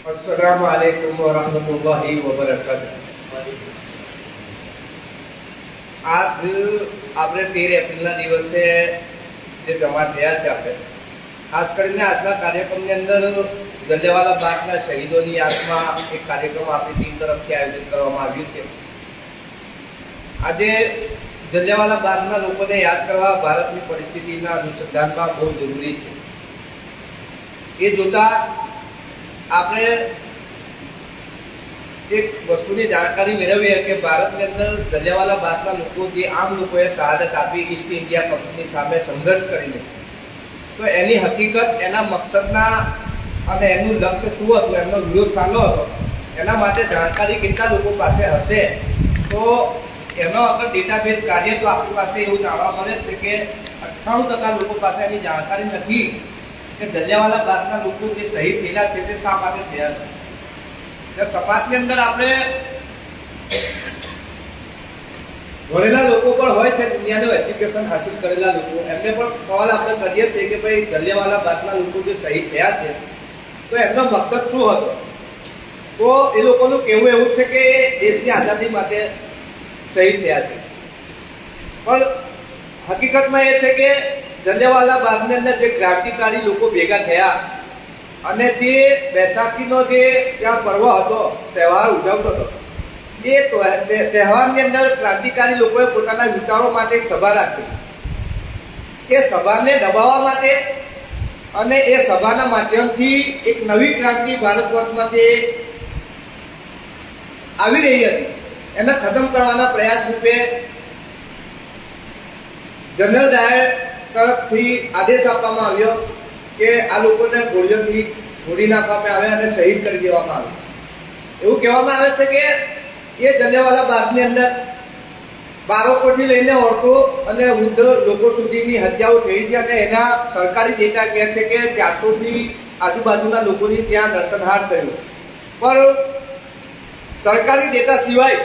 अस्सलामुअलैकुम वरहमतुल्लाहि वबरकातुहू। आज આપણે 13 એપ્રિલના દિવસે જે જમા થયા છે, આપણે ખાસ કરીને આજના કાર્યક્રમની અંદર જલિયાવાલા બાગના શહીદોની યાદમાં એક કાર્યક્રમ આપણી ટીમ તરફથી આયોજિત કરવામાં આવ્યું છે। આજે જલિયાવાલા બાગના લોકોને યાદ કરવા ભારતની પરિસ્થિતિના અનુસંધાનમાં બહુ જરૂરી છે। એ જોતા આપણે એક વસ્તુની જાણકારી મેળવીએ કે ભારતની અંદર જલિયાવાલા બાગના લોકો, જે આમ લોકોએ શહાદત આપી ઈસ્ટ ઇન્ડિયા કંપની સામે સંઘર્ષ કરીને, તો એની હકીકત, એના મકસદના અને એનું લક્ષ્ય શું હતું, એમનો વિરોધ શાનો હતો, એના માટે જાણકારી કેટલા લોકો પાસે હશે, તો એનો અગર ડેટાબેઝ કાર્ય તો આપણી પાસે એવું જાણવા મળે છે કે 98% લોકો પાસે એની જાણકારી નથી કે જલિયાવાલા બાગના લોકો જે શહીદ થયેલા છે તે શા માટે થયા છે। સમાજની અંદર આપણે ભણેલા લોકો પણ હોય છે, દુનિયાનું એજ્યુકેશન હાસિલ કરેલા લોકો, એમને પણ સવાલ આપણે કરીએ છીએ કે ભાઈ જલિયાવાલા બાગના લોકો જે શહીદ થયા છે તો એમનો મકસદ શું હતો? તો એ લોકોનું કહેવું એવું છે કે દેશની આઝાદી માટે શહીદ થયા છે, પણ હકીકતમાં એ છે કે જલિયાવાલા બાગની અંદર જે ક્રાંતિકારી લોકો ભેગા થયા અને તે બેસાખીનો જે ત્યાં પર્વ હતો, તહેવાર ઉજવતો હતો, એ તહેવારની અંદર ક્રાંતિકારી લોકોએ પોતાના વિચારો માટે એક સભા રાખી। એ સભાને દબાવવા માટે અને એ સભાના માધ્યમથી એક નવી ક્રાંતિ ભારત વર્ષમાંથી આવી રહી હતી, એને ખતમ કરવાના પ્રયાસ રૂપે જનરલ ડાયર તરફથી આદેશ આપવામાં આવ્યો કે આ લોકોને ગોળીઓથી ફોડી નાખવામાં આવે અને શહીદ કરી દેવામાં આવે। એવું કહેવામાં આવે છે કે એ જલિયાવાલા બાગની અંદર બાળકોથી લઈને ઓરતો અને વૃદ્ધ લોકો સુધીની હત્યાઓ થઈ છે અને એના સરકારી ડેટા કહે છે કે 400થી આજુબાજુના લોકોની ત્યાં નરસંહાર થયું, પણ સરકારી ડેટા સિવાય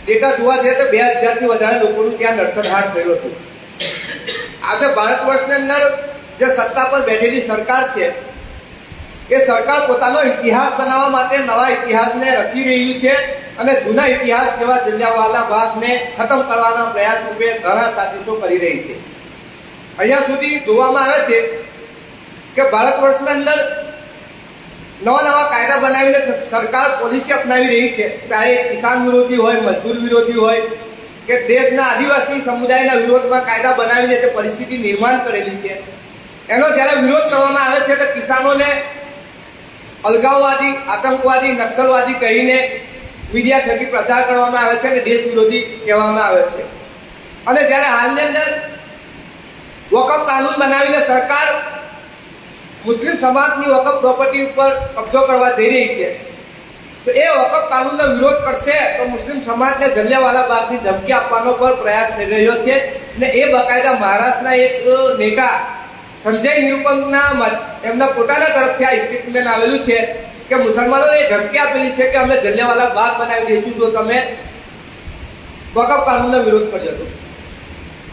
ડેટા જોવા જઈએ તો 2000થી વધારે લોકોનું ત્યાં નરસંહાર થયું હતું। આજે ભારત વર્ષની અંદર જે સત્તા પર બેઠેલી સરકાર છે, એ સરકાર પોતાનો ઇતિહાસ બનાવવા માટે નવા ઇતિહાસને રચી રહ્યું છે અને જૂના ઇતિહાસ જેવા જલિયાવાલા બાગને ખતમ કરવાના પ્રયાસ રૂપે ઘણા સાજિશો કરી રહી છે। અહીંયા સુધી જોવામાં આવે છે કે ભારત વર્ષની અંદર નવા નવા કાયદા બનાવીને સરકાર પોલિસી અપનાવી રહી છે, ચાહે કિસાન વિરોધી હોય, મજદૂર વિરોધી હોય કે દેશના આદિવાસી સમુદાયના વિરોધમાં કાયદા બનાવીને તે પરિસ્થિતિ નિર્માણ કરેલી છે। એનો જ્યારે વિરોધ કરવામાં આવે છે તો કિસાનોને અલગાવવાદી, આતંકવાદી, નક્સલવાદી કહીને મીડિયા થકી પ્રચાર કરવામાં આવે છે અને દેશ વિરોધી કહેવામાં આવે છે। અને જ્યારે હાલની અંદર વકફ કાનૂન બનાવીને સરકાર મુસ્લિમ સમાજની વકફ પ્રોપર્ટી ઉપર કબજો કરવા જઈ રહી છે, તો એ વકફ કાનૂનનો વિરોધ કરશે તો મુસ્લિમ સમાજને જલિયાવાલા બાગની ધમકી આપવાનો પણ પ્રયાસ થઈ રહ્યો છે। અને એ બાકાયદા મહારાષ્ટ્રના એક નેતા સંજય નિરુપમના એમના પોતાના તરફથી આ સ્ટેટમેન્ટ આવેલું છે કે મુસલમાનોને ધમકી આપેલી છે કે અમે જલિયાવાલા બાગ બનાવી દઈશું તો તમે વકફ કાનૂનનો વિરોધ કરજો।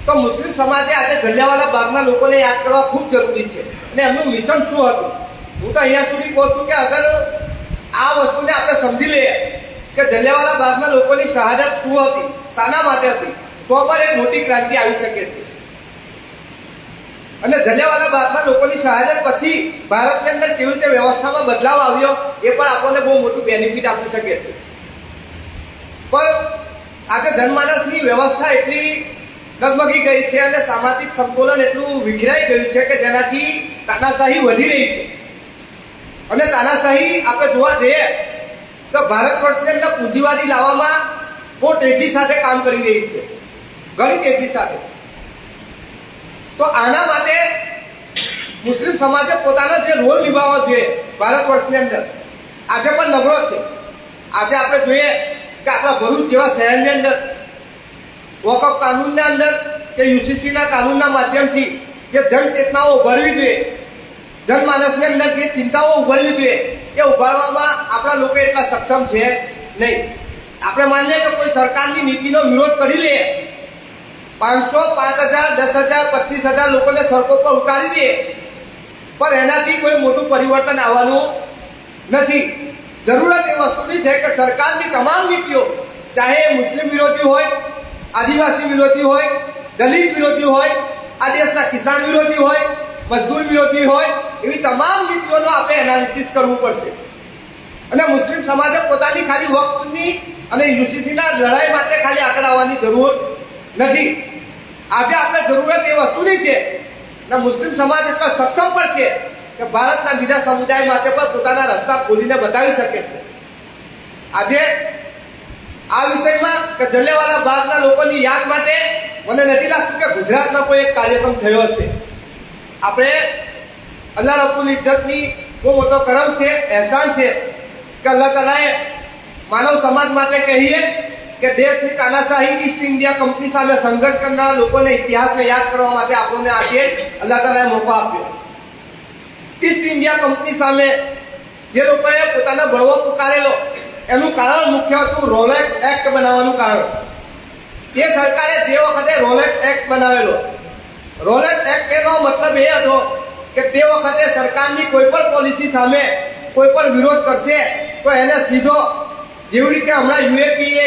તો મુસ્લિમ સમાજે આજે જલિયાવાલા બાગના લોકોને યાદ કરવા ખૂબ જરૂરી છે અને એમનું મિશન શું હતું? હું તો અહીંયા સુધી કહું છું કે અગર આ વસ્તુને આપણે સમજી લઈએ કે જલિયાવાલા બાગના લોકોની શહાદત શું હતી, શાના માટે હતી, તો પણ એક મોટી ક્રાંતિ આવી શકે છે। અને જલિયાવાલા બાગના લોકોની શહાદત પછી ભારતની અંદર કેવી રીતે વ્યવસ્થામાં બદલાવ આવ્યો એ પણ આપણને બહુ મોટું બેનિફિટ આપી શકે છે। પણ આજે જનમાનસની વ્યવસ્થા એટલી ડગમગી ગઈ છે અને સામાજિક સંતુલન એટલું વિખરાઈ ગયું છે કે જેનાથી તાનાશાહી વધી રહી છે। અને તાનાશાહી આપણે જોવા જઈએ તો ભારત વર્ષની અંદર પૂંજીવાદી લાવવામાં બહુ તેજી સાથે કામ કરી રહી છે, ઘણી તેજી સાથે। તો આના માટે મુસ્લિમ સમાજે પોતાનો જે રોલ નિભાવવો જોઈએ ભારત વર્ષની અંદર આજે પણ નબળો છે। આજે આપણે જોઈએ કે આપણા ભરૂચ જેવા શહેરની અંદર વકફ કાનૂનના અંદર કે યુસીસીના કાનૂનના માધ્યમથી જે જનચેતનાઓ ઉભરવી જોઈએ, જનમાનસની અંદર જે ચિંતાઓ ઉભરવી જોઈએ એ ઉભારવામાં આપણા લોકો એટલા સક્ષમ છે નહીં। આપણે માનીએ કે કોઈ સરકારની નીતિનો વિરોધ કરી લઈએ, 500, 5000, 10,000, 25,000 લોકોને સડકો પર ઉતારી દઈએ, પણ એનાથી કોઈ મોટું પરિવર્તન આવવાનું નથી. જરૂરત એ વસ્તુની છે કે સરકારની તમામ નીતિઓ, ચાહે એ મુસ્લિમ વિરોધી હોય, આદિવાસી વિરોધી હોય, દલિત વિરોધી હોય, આ દેશના કિસાન વિરોધી હોય, મજદૂર વિરોધી હોય, એવી તમામ નીતિઓનો આપણે એનાલિસિસ કરવું પડશે. અને મુસ્લિમ સમાજે પોતાની ખાલી વક્ફની અને યુસીસીના લડાઈ માટે ખાલી આગળ આવવાની જરૂર નથી. આજે આપણે જરૂરત એ વસ્તુની છે અને મુસ્લિમ સમાજ એટલો સક્ષમ પણ છે કે ભારતના બીજા સમુદાય માટે પણ પોતાના રસ્તા ખોલીને બતાવી શકે છે. આજે આ વિષયમાં કે જલિયાવાલા બાગના લોકોની યાદ માટે મને નથી લાગતું કે ગુજરાતમાં કોઈ એક કાર્યક્રમ થયો હશે. આપણે અલ્લાહ રબ્બુલ ઇજ્જતની બહુ મોટો કરમ છે, અહેસાન છે કે અલ્લાહ તાલાએ માનવ સમાજ માટે કહીએ કે દેશની તાનાશાહી ઈસ્ટ ઇન્ડિયા કંપની સામે સંઘર્ષ કરનારા લોકોને ઇતિહાસને યાદ કરવા માટે આપણને આજે અલ્લાહ તાલાએ મોકો આપ્યો. ઈસ્ટ ઇન્ડિયા કંપની સામે જે લોકોએ પોતાનો બળવો પુકારેલો એનું કારણ મુખ્ય હતું રોલેટ એક્ટ બનાવવાનું કારણ. તે સરકારે તે વખતે રોલેટ એક્ટ બનાવેલો. રોલેટ એક્ટ એનો મતલબ એ હતો કે તે વખતે સરકારની કોઈ પણ પોલિસી સામે કોઈ પણ વિરોધ કરશે તો એને સીધો, જેવી રીતે હમણાં યુએપીએ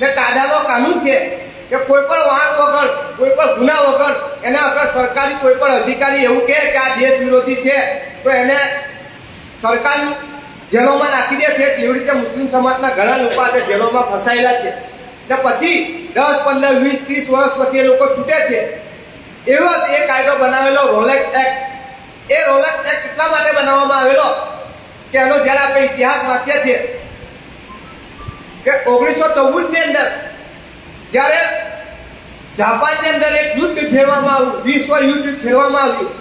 ને કાયદાનો કાનૂન છે કે કોઈ પણ વાંક વગર, કોઈ પણ ગુના વગર એને અગર સરકારી કોઈ પણ અધિકારી એવું કહે કે આ દેશ વિરોધી છે તો એને સરકાર જેલોમાં નાખી દે છે. તેવી રીતે મુસ્લિમ સમાજના ઘણા લોકો આજે જેલોમાં ફસાયેલા છે ને પછી 10, 15, 20, 30 વર્ષ પછી એ લોકો છૂટે છે. એવો જ એ કાયદો બનાવેલો રોલેટ એક્ટ. એ રોલેટ એક્ટ એટલા માટે બનાવવામાં આવેલો કે એનો જ્યારે આપણે ઇતિહાસ વાંચીએ છીએ કે 1914 ની અંદર જ્યારે જાપાનની અંદર એક યુદ્ધ છેડવામાં આવ્યું, વિશ્વ યુદ્ધ છેડવામાં આવ્યું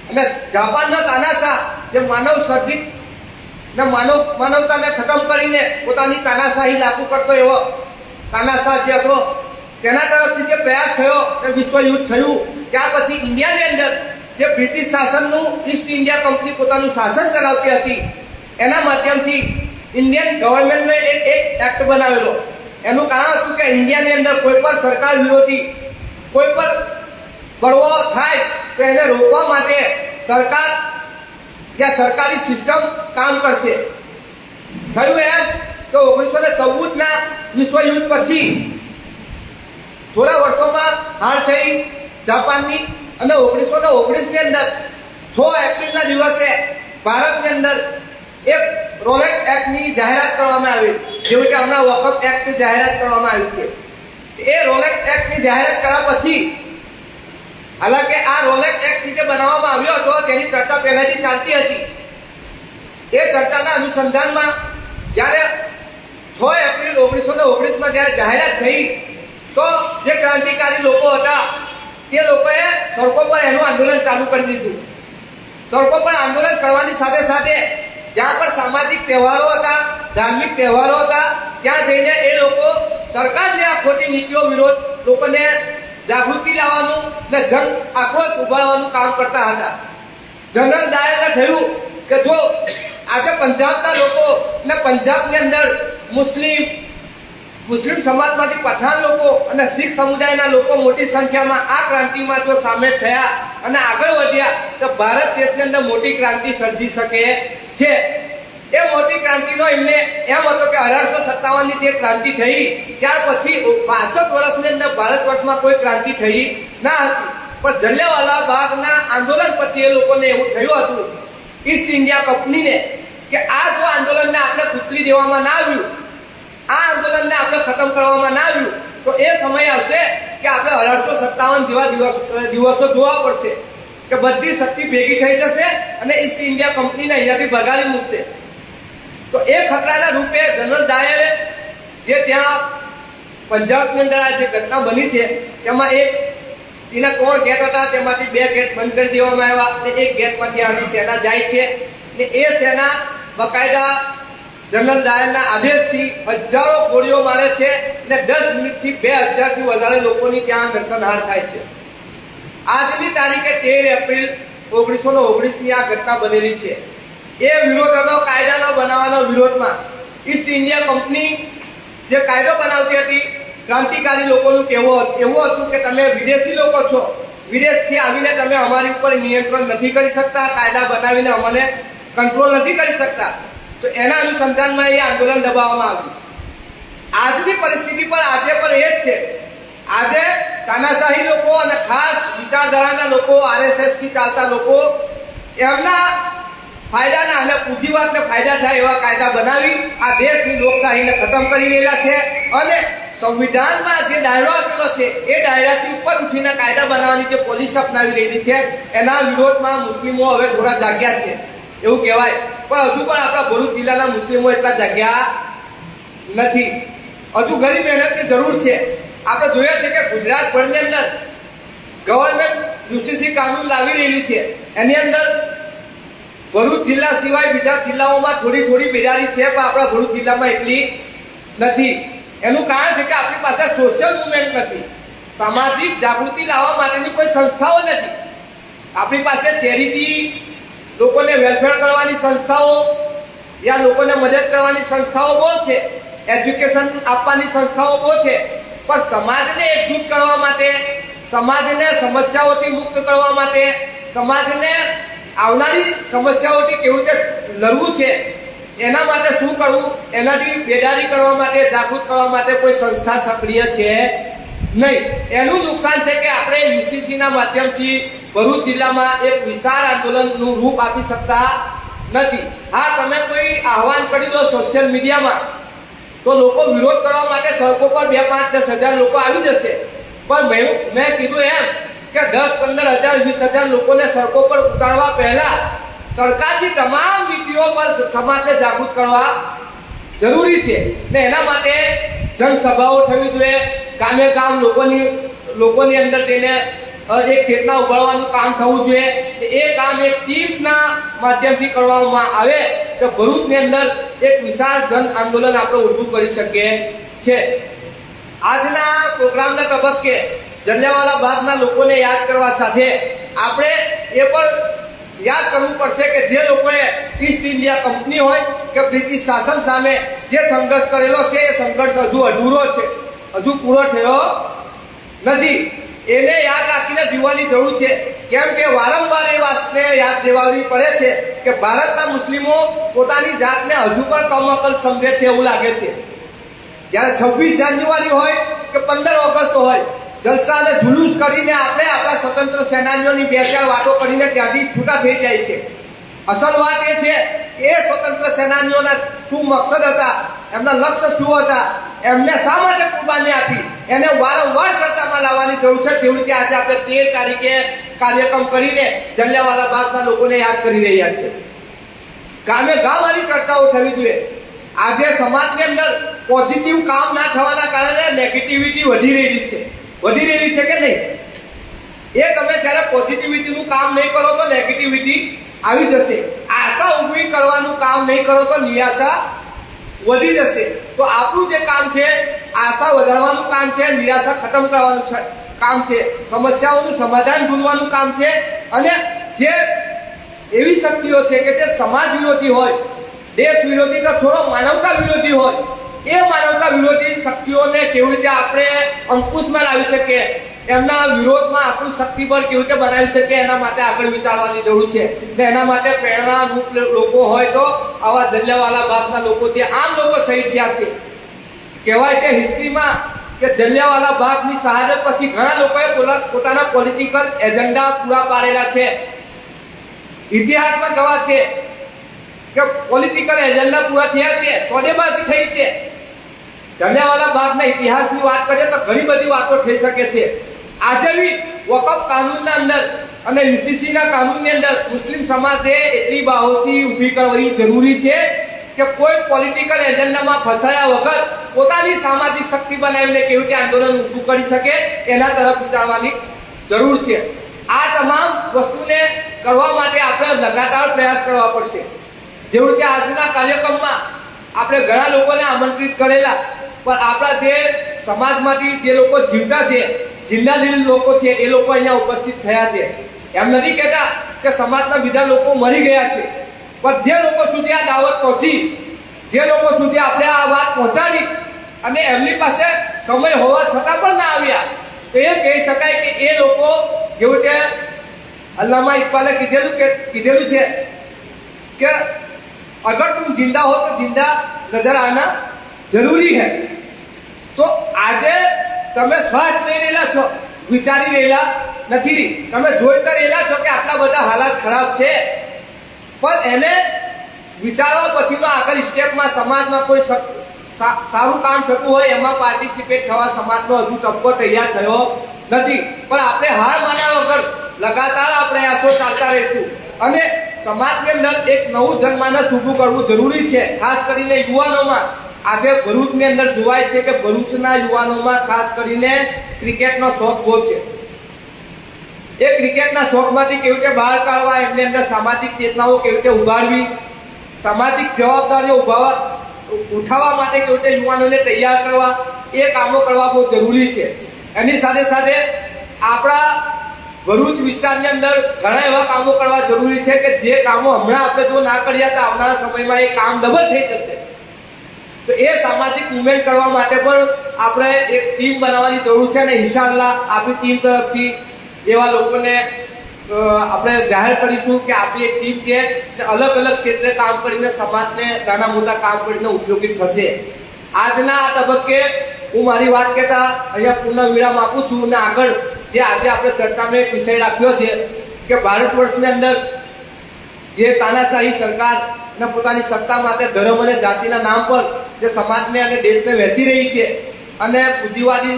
અને જાપાનના તાનાશાહ જે માનવ સર્જિત ને માનવતાને ખતમ કરીને પોતાની તાનાશાહી લાગુ કરતો એવો તાનાશાહ જે હતો તેના તરફથી જે પ્રયાસ થયો તે વિશ્વ યુદ્ધ થયું. ત્યાર પછી ઇન્ડિયાની અંદર જે બ્રિટિશ શાસનનું ઈસ્ટ ઇન્ડિયા કંપની પોતાનું શાસન ચલાવતી હતી એના માધ્યમથી ઇન્ડિયન ગવર્મેન્ટને એક એક્ટ બનાવેલો. એનું કારણ હતું કે ઇન્ડિયાની અંદર કોઈ પણ સરકાર વિરોધી કોઈ પણ બળવો થાય તો એને રોકવા માટે સરકાર યા સરકારી સિસ્ટમ કામ કરશે. થયું એમ તો 1914ના વિશ્વ યુદ્ધ પછી થોડા વર્ષોમાં હાર થઈ જાપાનની અને 1919ની અંદર 6 એપ્રિલના દિવસે ભારતની અંદર એક રોલેટ એક્ટની જાહેરાત કરવામાં આવી, જેવી કે હમણાં વકફ એક્ટની જાહેરાત કરવામાં આવી છે. એ રોલેટ એક્ટની જાહેરાત કર્યા પછી, હાલાકે આ રોલેટ એક્ટ જે બનાવવામાં આવ્યો હતો તેની ચર્ચા પહેલાથી ચાલતી હતી. એ ચર્ચાના અનુસંધાનમાં જ્યારે 6 એપ્રિલ 1919માં જ્યારે જાહેરાત થઈ તો જે ક્રાંતિકારી લોકો હતા તે લોકોએ સડકો પર એનું આંદોલન ચાલુ કરી દીધું. સડકો પર આંદોલન કરવાની સાથે સાથે જ્યાં પણ સામાજિક તહેવારો હતા, ધાર્મિક તહેવારો હતા, ત્યાં જઈને એ લોકો સરકારની આ ખોટી નીતિઓ વિરોધ લોકોને જાગૃતિ લાવવાનું ને જન આક્રોશ ઉભારવાનું કામ કરતા હતા. જનરલ ડાયરને થયું કે જો આજે પંજાબના લોકો ને પંજાબની અંદર મુસ્લિમ સમાજમાંથી પઠાણ લોકો અને શીખ સમુદાયના લોકો મોટી સંખ્યામાં આ ક્રાંતિમાં જો સામેલ થયા અને આગળ વધ્યા તો ભારત દેશની અંદર મોટી ક્રાંતિ સર્જી શકે છે. એ મોટી ક્રાંતિનો એમને એમ હતો કે 1857ની જે ક્રાંતિ થઈ ત્યાર પછી 62 વર્ષની અંદર ભારત વર્ષમાં કોઈ ક્રાંતિ થઈ ના હતી. પણ જલિયાવાલા બાગના આંદોલન પછી એ લોકોને એવું થયું હતું ઈસ્ટ ઇન્ડિયા કંપનીને કે આ જો આંદોલનને આપણે ખૂટલી દેવામાં ના આવ્યું, આ આંદોલનને આપણે ખતમ કરવામાં ના આવ્યું તો એ સમય આવશે કે આપણે 1857 જેવા દિવસો જોવા પડશે કે બધી શક્તિ ભેગી થઈ જશે અને ઈસ્ટ ઇન્ડિયા કંપનીને અહીંયાથી ભગાડી મૂકશે. તો એ ખતરાના રૂપે જનરલ ડાયરે જે ત્યાં પંજાબની અંદર આ જે ઘટના બની છે તેમાં એના 3 ગેટ હતા, તેમાંથી 2 ગેટ બંધ કરી દેવામાં આવ્યા અને એક ગેટમાંથી આની સેના જાય છે ને એ સેના બકાયદા જનરલ ડાયરના આદેશથી હજારો ગોળીઓ મારે છે ને 10 મિનિટથી 2000થી વધારે લોકોની ત્યાં નરસંહાર થાય છે. આજની તારીખે 13 એપ્રિલ 1919ની આ ઘટના બનેલી છે. એ વિરોધનો કાયદાનો બનાવવાનો વિરોધમાં ઈસ્ટ ઇન્ડિયા કંપની જે કાયદો બનાવતી હતી, ક્રાંતિકારી લોકોનું કહેવું એવું હતું કે તમે વિદેશી લોકો છો, વિદેશથી આવીને તમે અમારી ઉપર નિયંત્રણ નથી કરી શકતા, કાયદા બનાવીને અમને કંટ્રોલ નથી કરી શકતા, તો એના અનુસંધાનમાં એ આંદોલન દબાવવામાં આવ્યું. આજની પરિસ્થિતિ પર આજે પણ એ જ છે. આજે તાનાશાહી લોકો અને ખાસ વિચારધારાના લોકો, RSS થી ચાલતા લોકો એમના ફાયદાના અને પૂંજીવાદને ફાયદા થાય એવા કાયદા બનાવી આ દેશની લોકશાહીને ખતમ કરી રહેલા છે. અને સંવિધાનમાં જે દાયરો આપેલો છે એ દાયરાથી ઉપર ઉઠીને કાયદા બનાવવાની જે પોલિસી અપનાવી રહેલી છે એના વિરોધમાં મુસ્લિમો હવે થોડા જાગ્યા છે એવું કહેવાય. પણ હજુ પણ આપણા ભરૂચ જિલ્લાના મુસ્લિમો એટલા જાગ્યા નથી. હજુ ઘણી મહેનતની જરૂર છે. આપણે જોઈએ છે કે ગુજરાતભરની અંદર ગવર્મેન્ટ UCC કાનૂન લાવી રહેલી છે. એની અંદર ભરૂચ જિલ્લા સિવાય બીજા જિલ્લાઓમાં થોડી થોડી બેદારી છે, પણ આપણા ભરૂચ જિલ્લામાં એટલી નથી. એનું કારણ છે કે આપણી પાસે સોશિયલ મુવમેન્ટ નથી, સામાજિક જાગૃતિ લાવવા માટેની કોઈ સંસ્થાઓ નથી. આપણી પાસે ચેરિટી, લોકોને વેલફેર કરવાની સંસ્થાઓ યા લોકોને મદદ કરવાની સંસ્થાઓ બહુ છે, એજ્યુકેશન આપવાની સંસ્થાઓ બહુ છે, પણ સમાજને એકજૂટ કરવા માટે, સમાજને સમસ્યાઓથી મુક્ત કરવા માટે, સમાજને આવનારી સમસ્યાઓથી કેવી રીતે લડવું છે એના માટે શું કરવું, એનાથી બેદારી કરવા માટે, જાગૃત કરવા માટે કોઈ સંસ્થા સક્રિય છે નહીં. એનું નુકસાન છે કે આપણે UCCના માધ્યમથી ભરૂચ જિલ્લામાં એક વિશાળ આંદોલનનું રૂપ આપી શકતા નથી. હા, તમે કોઈ આહવાન કરી દો સોશિયલ મીડિયામાં તો લોકો વિરોધ કરવા માટે સડકો પર 2, 5, 10 હજાર લોકો આવી જશે. પણ મેં કીધું એમ કે 10, 15 હજાર, 20 હજાર લોકોને સડકો પર ઉતારવા પહેલા સરકારની તમામ નીતિઓ પર સમાજને જાગૃત કરવા જરૂરી છે. ને એના માટે જનસભાઓ થવી જોઈએ. ગામે ગામ લોકોની અંદર જઈને એક ચેતના ઉભારવાનું કામ થવું જોઈએ. એ કામ એક ટીમના માધ્યમથી કરવામાં આવે તો ભરૂચની અંદર એક વિશાળ જન આંદોલન આપણે ઊભું કરી શકીએ છે. આજના પ્રોગ્રામના તબક્કે જલિયાવાલા બાગના લોકોને યાદ કરવા સાથે આપણે એ પણ યાદ કરવું પડશે કે જે લોકોએ ઈસ્ટ ઇન્ડિયા કંપની હોય કે બ્રિટિશ શાસન સામે જે સંઘર્ષ કરેલો છે એ સંઘર્ષ હજુ અધૂરો છે, હજુ પૂરો થયો નથી. એને યાદ રાખીને જીવવાની જરૂર છે. કેમ કે વારંવાર એ વાતને યાદ દેવાવી પડે છે કે ભારતના મુસ્લિમો પોતાની જાતને હજુ પણ કમઅકલ સમજે છે એવું લાગે છે. જ્યારે 26 જાન્યુઆરી હોય કે 15 ઓગસ્ટ હોય, જલસા અને જુલુસ કરીને આપણે આપણા સ્વતંત્ર સેનાનીઓની 2-4 વાતો કરીને ત્યાંથી છૂટા થઈ જાય છે. અસલ વાત એ છે કે એ સ્વતંત્ર સેનાનીઓના શું મકસદ હતા, એમના લક્ષ્ય શું હતા, એમને શા માટે કુરબાની આપી, એને વારંવાર ચર્ચામાં લાવવાની જરૂર છે. તેવી રીતે આજે આપણે 13 તારીખે કાર્યક્રમ કરીને જલિયાવાલા બાગના લોકોને યાદ કરી રહ્યા છે. ગામે ગામ આવી ચર્ચાઓ થવી જોઈએ. આજે સમાજની અંદર પોઝિટિવ કામ ના થવાના કારણે નેગેટિવિટી વધી રહેલી છે કે નહીં? એ તમે જ્યારે પોઝિટિવિટીનું કામ નહીં કરો તો નેગેટિવિટી આવી જશે. આશા ઊભી કરવાનું કામ નહીં કરો તો નિરાશા વધી જશે. તો આપણું જે કામ છે આશા વધારવાનું કામ છે, નિરાશા ખતમ કરવાનું કામ છે, સમસ્યાઓનું સમાધાન ઢૂંઢવાનું કામ છે. અને જે એવી શક્તિઓ છે કે જે સમાજ વિરોધી હોય, દેશ વિરોધી તો થોડો માનવતા વિરોધી હોય, એ માનવતા વિરોધી શક્તિઓને કેવી રીતે આપણે અંકુશમાં લાવી શકીએ, એમના વિરોધમાં આપણું શક્તિબળ કેવી રીતે બનાવી શકીએ, એના માટે આગળ વિચારવાની જરૂર છે. ને એના માટે પ્રેરણારૂપ લોકો હોય તો આવા જલિયાવાલા બાગના લોકો, જે આમ લોકો શહીદ થયા છે. કહેવાય છે હિસ્ટ્રીમાં કે જલિયાવાલા બાગની શહાદત પછી ઘણા લોકોએ પોતાના પોલિટિકલ એજન્ડા પૂરા પાડેલા છે. ઇતિહાસમાં ગવાહ છે કે પોલિટિકલ એજન્ડા પૂરા થયા છે, સોદેબાજી થઈ છે. જલિયાવાલા બાગના ઇતિહાસની વાત કરીએ તો ઘણી બધી વાતો થઈ શકે છે. આજે બી વકફ કાનૂનના અંદર અને UCCના કાનૂનની અંદર મુસ્લિમ સમાજે એટલી બાહોશી ઊભી કરવી જરૂરી છે કે કોઈ પોલિટિકલ એજન્ડામાં ફસાયા વગર પોતાની સામાજિક શક્તિ બનાવીને કેવી રીતે આંદોલન ઊભું કરી શકે એના તરફ વિચારવાની જરૂર છે. આ તમામ વસ્તુને કરવા માટે આપણે લગાતાર પ્રયાસ કરવા પડશે. જેવી રીતે આજના કાર્યક્રમમાં આપણે ઘણા લોકોને આમંત્રિત કરેલા, પણ આપણા જે સમાજમાંથી જે લોકો જીવતા છે, જિંદાદિલ લોકો છે, એ લોકો અહીંયા ઉપસ્થિત થયા છે. એમ નથી કહેતા કે સમાજના બીજા લોકો મરી ગયા છે, પણ જે લોકો સુધી આ દાવત પહોંચી, જે લોકો સુધી આપણે આ વાત પહોંચાડી અને એમની પાસે સમય હોવા છતાં પણ ના આવ્યા, તો એ કહી શકાય કે એ લોકો જેવું કે અલ્લામા ઇકબાલે કીધેલું છે कि अगर तुम जिंदा हो तो जिंदा नजर आना जरूरी है। तो आज તમે શ્વાસ લઈ રહેલા છો, વિચારી રહેલા નથી, તમે જોઈતા રહેલા છો કે આટલા બધા હાલાત ખરાબ છે, પણ એને વિચારવા પછીમાં આગળ સ્ટેપમાં સમાજમાં કોઈ સારું કામ થતું હોય એમાં પાર્ટિસિપેટ થવા સમાજનો હજુ તબક્કો તૈયાર થયો નથી। પણ આપણે હાર માન્યા વગર લગાતાર આ પ્રયાસો ચાલતા રહીશું અને સમાજની અંદર એક નવું જનમાનસ ઊભું કરવું જરૂરી છે, ખાસ કરીને યુવાનોમાં। આજે ભરૂચની અંદર જોવાય છે કે ભરૂચના યુવાનોમાં ખાસ કરીને ક્રિકેટનો શોખ બહુ છે। એ ક્રિકેટના શોખમાંથી કેવી રીતે બહાર કાઢવા, એમની અંદર સામાજિક ચેતનાઓ કેવી રીતે ઉગાડવી, સામાજિક જવાબદારીઓ ઉઠાવવા માટે કેવી રીતે યુવાનોને તૈયાર કરવા, એ કામો કરવા બહુ જરૂરી છે। એની સાથે સાથે આપણા ભરૂચ વિસ્તારની અંદર ઘણા એવા કામો કરવા જરૂરી છે કે જે કામો હમણાં આપણે જો ના કર્યા તો આવનારા સમયમાં એ કામ ડબલ થઈ જશે। તો એ સામાજિક મુવમેન્ટ કરવા માટે પણ આપણે એક ટીમ બનાવવાની જરૂર છે અને ઇન્શાઅલ્લાહ આપણી ટીમ તરફથી એવા લોકોને આપણે જાહેર કરીશું કે આપણી એક ટીમ છે અને અલગ અલગ ક્ષેત્રે કામ કરીને સમાજને નાના મોટા કામ કરીને ઉપયોગી થશે। આજના આ તબક્કે હું મારી વાત કહેતા અહીંયા પૂર્ણ વિરામ આપું છું અને આગળ જે આજે આપણે ચર્ચાનો એક વિષય રાખ્યો છે કે ભારત વર્ષની અંદર જે તાનાશાહી સરકાર અને પોતાની સત્તા માટે ધર્મ અને જાતિના નામ પર જે સમાજને અને દેશને વહેંચી રહી છે અને પૂંજીવાદી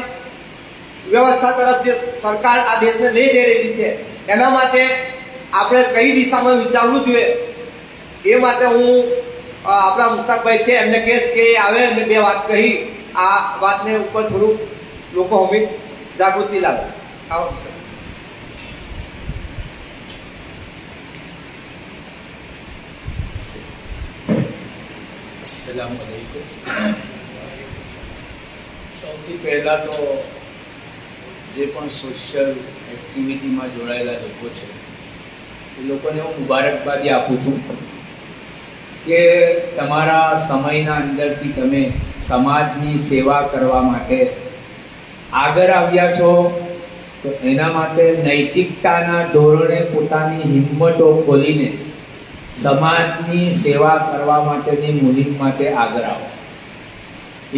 વ્યવસ્થા તરફ જે સરકાર આ દેશને લઈ જઈ રહી છે, એના માટે આપણે કઈ દિશામાં વિચારવું જોઈએ એ માટે હું આપણા મુસ્તાકભાઈ છે એમને કહેશ કે આવે એમને બે વાત કહી આ વાતને ઉપર થોડુંક લોકો હમી જાગૃતિ લાવે। આવો अस्सलामु अलैकुम। સૌથી પહેલાં તો જે પણ સોશિયલ એક્ટિવિટીમાં જોડાયેલા લોકો છે એ લોકોને હું મુબારકબાદી આપું છું કે તમારા સમયના અંદરથી તમે સમાજની સેવા કરવા માટે આગળ આવ્યા છો। તો એના માટે નૈતિકતાના ધોરણે પોતાની હિંમતો ખોલીને સમાજની સેવા કરવા માટેની મુહિમ માટે આગળ આવો।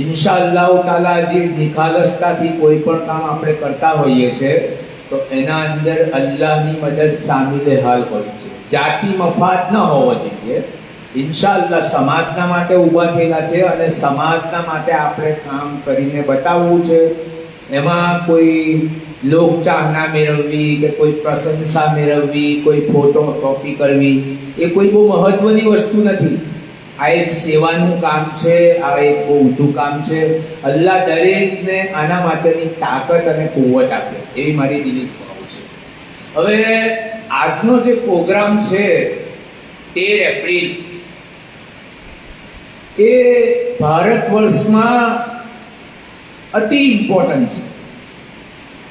ઇન્શાઅલ્લાહ તાલા જે નિખાલસતાથી કોઈ પણ કામ આપણે કરતા હોઈએ છીએ તો એના અંદર અલ્લાહની મદદ સામેલ હાલ હોય છે, જાતિ મફાદ ન હોવો જોઈએ। ઇન્શાઅલ્લાહ સમાજના માટે ઊભા થયેલા છે અને સમાજના માટે આપણે કામ કરીને બતાવવું છે। એમાં કોઈ લોકચાહના મેળવવી કે કોઈ પ્રશંસા મેળવવી, કોઈ ફોટો કોપી કરવી એ કોઈ બહુ મહત્વની વસ્તુ નથી। આ એક સેવાનું કામ છે, આ એક બહુ ઊંચું કામ છે। અલ્લાહ દરેકને આના માટેની તાકાત અને કુવત આપે એવી મારી દિલી દુઆ છે। હવે આજનો જે પ્રોગ્રામ છે 13 એપ્રિલ એ ભારત વર્ષમાં અતિ ઇમ્પોર્ટન્ટ છે।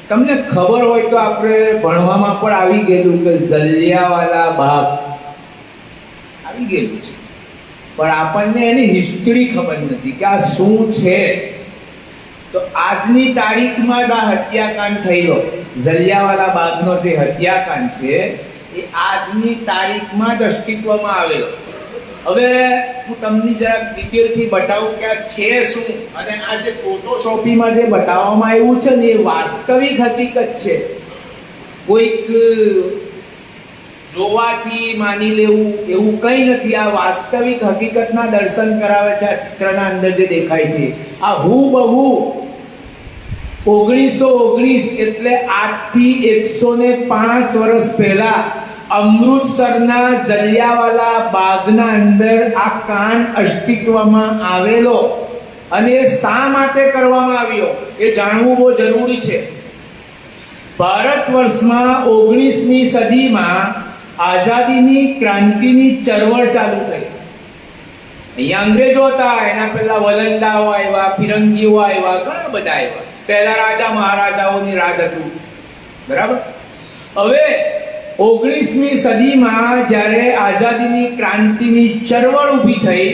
તમને ખબર હોય તો આપણે ભણવામાં પણ આવી ગયેલું કે જલિયાવાલા બાગ આવી ગયેલું છે, પણ આપણને એની હિસ્ટ્રી ખબર નથી કે આ શું છે। તો આજની તારીખમાં જ આ હત્યાકાંડ થયેલો, જલિયાવાલા બાગનો જે હત્યાકાંડ છે એ આજની તારીખમાં જ અસ્તિત્વમાં આવેલો। હવે હું તમને જરાક ડિટેલથી બતાવું કે આ છે શું અને આ જે ફોટોશોપીમાં જે બતાવવામાં આવ્યું છે ને એ વાસ્તવિક હકીકત છે। કોઈક જોવાથી માની લેવું એવું કંઈ નથી, આ વાસ્તવિક હકીકતના દર્શન કરાવે છે। આ ચિત્રના અંદર જે દેખાય છે આ હુબહુ 1919 એટલે આજથી 105 વર્ષ પહેલા અમૃતસરના જલિયાવાલા બાગના અંદર આ કાંડ અસ્તિત્વમાં આવેલો અને એ શા માટે કરવામાં આવ્યો એ જાણવું બહુ જરૂરી છે। ભારત વર્ષમાં 19મી સદીમાં આઝાદીની ક્રાંતિની ચળવળ ચાલુ થઈ। અહીંયા અંગ્રેજો હતા, એના પહેલા વલંદાઓ આવ્યા, ફિરંગીઓ આવ્યા, ઘણા બધા આવ્યા। પહેલા રાજા મહારાજાઓની રાજ હતું, બરાબર। હવે 19મી સદીમાં જ્યારે આઝાદીની ક્રાંતિની ચળવળ ઊભી થઈ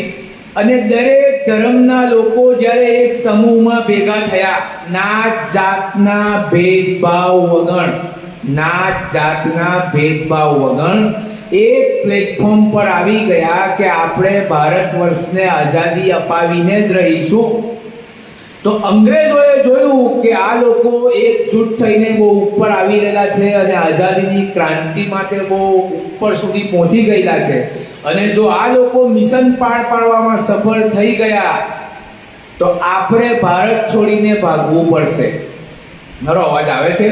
અને દરેક ધર્મના લોકો જ્યારે એક સમૂહમાં ભેગા થયા, નાત જાતના ભેદભાવ વગર એક પ્લેટફોર્મ પર આવી ગયા કે આપણે ભારત વર્ષને આઝાદી અપાવીને જ રહીશું. તો અંગ્રેજોએ જોયું કે આ લોકો એકજૂટ થઈને બહુ ઉપર આવી રહેલા છે અને આઝાદીની ક્રાંતિ માટે બહુ ઉપર સુધી પહોંચી ગયેલા છે, અને જો આ લોકો મિશન પાર પાડવામાં સફળ થઈ ગયા તો આપણે ભારત છોડીને ભાગવું પડશે. મારો અવાજ આવે છે?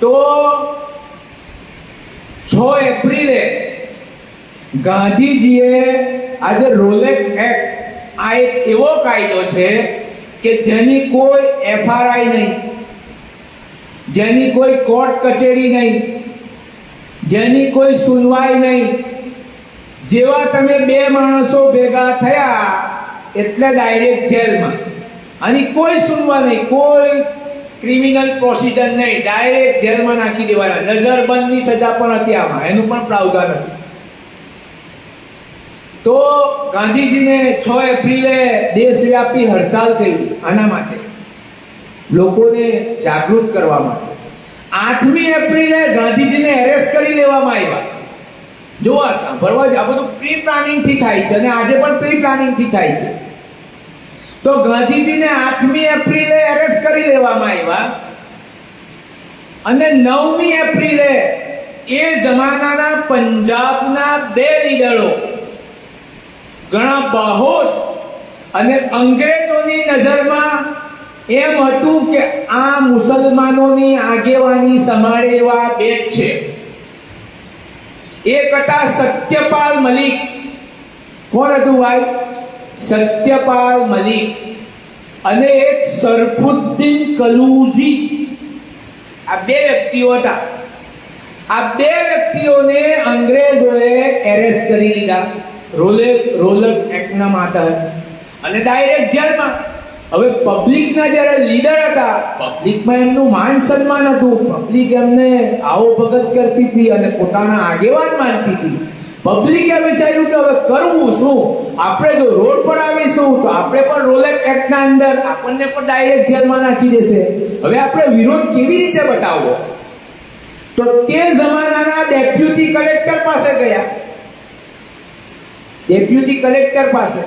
તો 6 એપ્રિલે ગાંધીજીએ આજે રોલેટ એક્ટ, આ એક એવો કાયદો છે કે જેની કોઈ FRI નહીં, જેની કોઈ કોર્ટ કચેરી નહીં, જેની કોઈ સુનવાઈ નહીં, જેવા તમે 2 માણસો ભેગા થયા એટલે ડાયરેક્ટ જેલમાં, આની કોઈ સુનવાઈ નહીં, કોઈ ક્રિમિનલ પ્રોસિજર નહીં, ડાયરેક્ટ જેલમાં નાખી દેવાના. નજરબંધની સજા પણ હતી આમાં, એનું પણ પ્રાવધાન હતું. તો ગાંધીજીને 6 એપ્રિલે દેશવ્યાપી હડતાલ કરી આના માટે, લોકોને જાગૃત કરવા માટે. 8મી એપ્રિલે ગાંધીજીને એરેસ્ટ કરી લેવામાં આવ્યા. જો આ સાંભળવા જ આ બધું પ્રી પ્લાનિંગ થી થાય છે, અને આજે પણ પ્રી પ્લાનિંગ થી થાય છે. તો ગાંધીજીને 8મી એપ્રિલે એરેસ્ટ કરી લેવામાં આવ્યા, અને 9મી એપ્રિલે એ જમાનાના પંજાબના 2 લીડરો, ઘણા બાહોશ અને અંગ્રેજોની નજરમાં એમ હતું કે આ મુસલમાનોની આગેવાની સંભાળે એવા 2 છે. એક હતા સત્યપાલ મલિક. કોણ હતું ભાઈ? સત્યપાલ મલિક. અને એક સરફુદ્દીન કલુઝી. આ 2 વ્યક્તિઓ હતા. આ 2 વ્યક્તિઓને અંગ્રેજોએ એરેસ્ટ કરી લીધા રોલેટ એક્ટના માથે, અને ડાયરેક્ટ જેલમાં. હવે પબ્લિકના જ્યારે લીડર હતા, પબ્લિકમાં એમનું માન સન્માન હતું, પબ્લિક એમને આવો ભગત કરતી હતી અને પોતાના આગેવાન માનતી હતી. પબ્લિકે વિચાર્યું કે હવે કરવું શું? આપણે જો રોડ પર આવીશું તો આપણે પણ રોલેટ એક્ટના અંદર આપણને પણ ડાયરેક્ટ જેલમાં નાખી દેશે. હવે આપણે વિરોધ કેવી રીતે બતાવવો? તો તે જમાનાના ડેપ્યુટી કલેક્ટર પાસે ગયા, ડેપ્યુટી કલેક્ટર પાસે,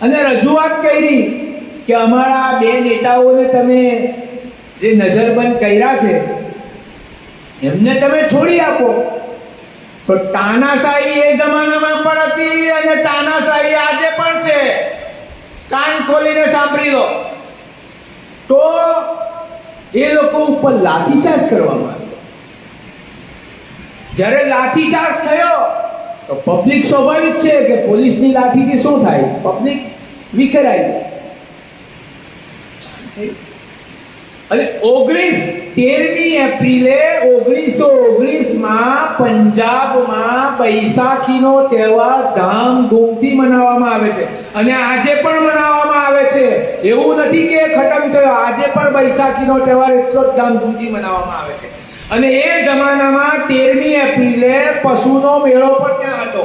અને રજૂઆત કરી કે અમારા 2 નેતાઓને તમે જે નજરબંધ કર્યા છે એમને તમે છોડી આપો. તો તાનાશાહી એ જમાનામાં પણ હતી અને તાનાશાહી આજે પણ છે. કાન ખોલીને સાંભળી લો. તો એ લોકો ઉપર લાઠીચાર્જ કરવામાં આવ્યો. જ્યારે લાઠીચાર્જ થયો તો પબ્લિક સ્વાભાવિક છે કે પોલીસની લાઠીથી શું થાય? પબ્લિક વિખેરાઈ. અને 13મી એપ્રિલે 1919માં પંજાબમાં બૈસાખીનો તહેવાર ધામધૂમથી મનાવવામાં આવે છે, અને આજે પણ મનાવવામાં આવે છે. એવું નથી કે ખતમ થયો, આજે પણ બૈસાખીનો તહેવાર એટલો જ ધામધૂમથી મનાવવામાં આવે છે. અને એ જમાનામાં 13મી એપ્રિલે પશુનો મેળો પણ ત્યાં હતો.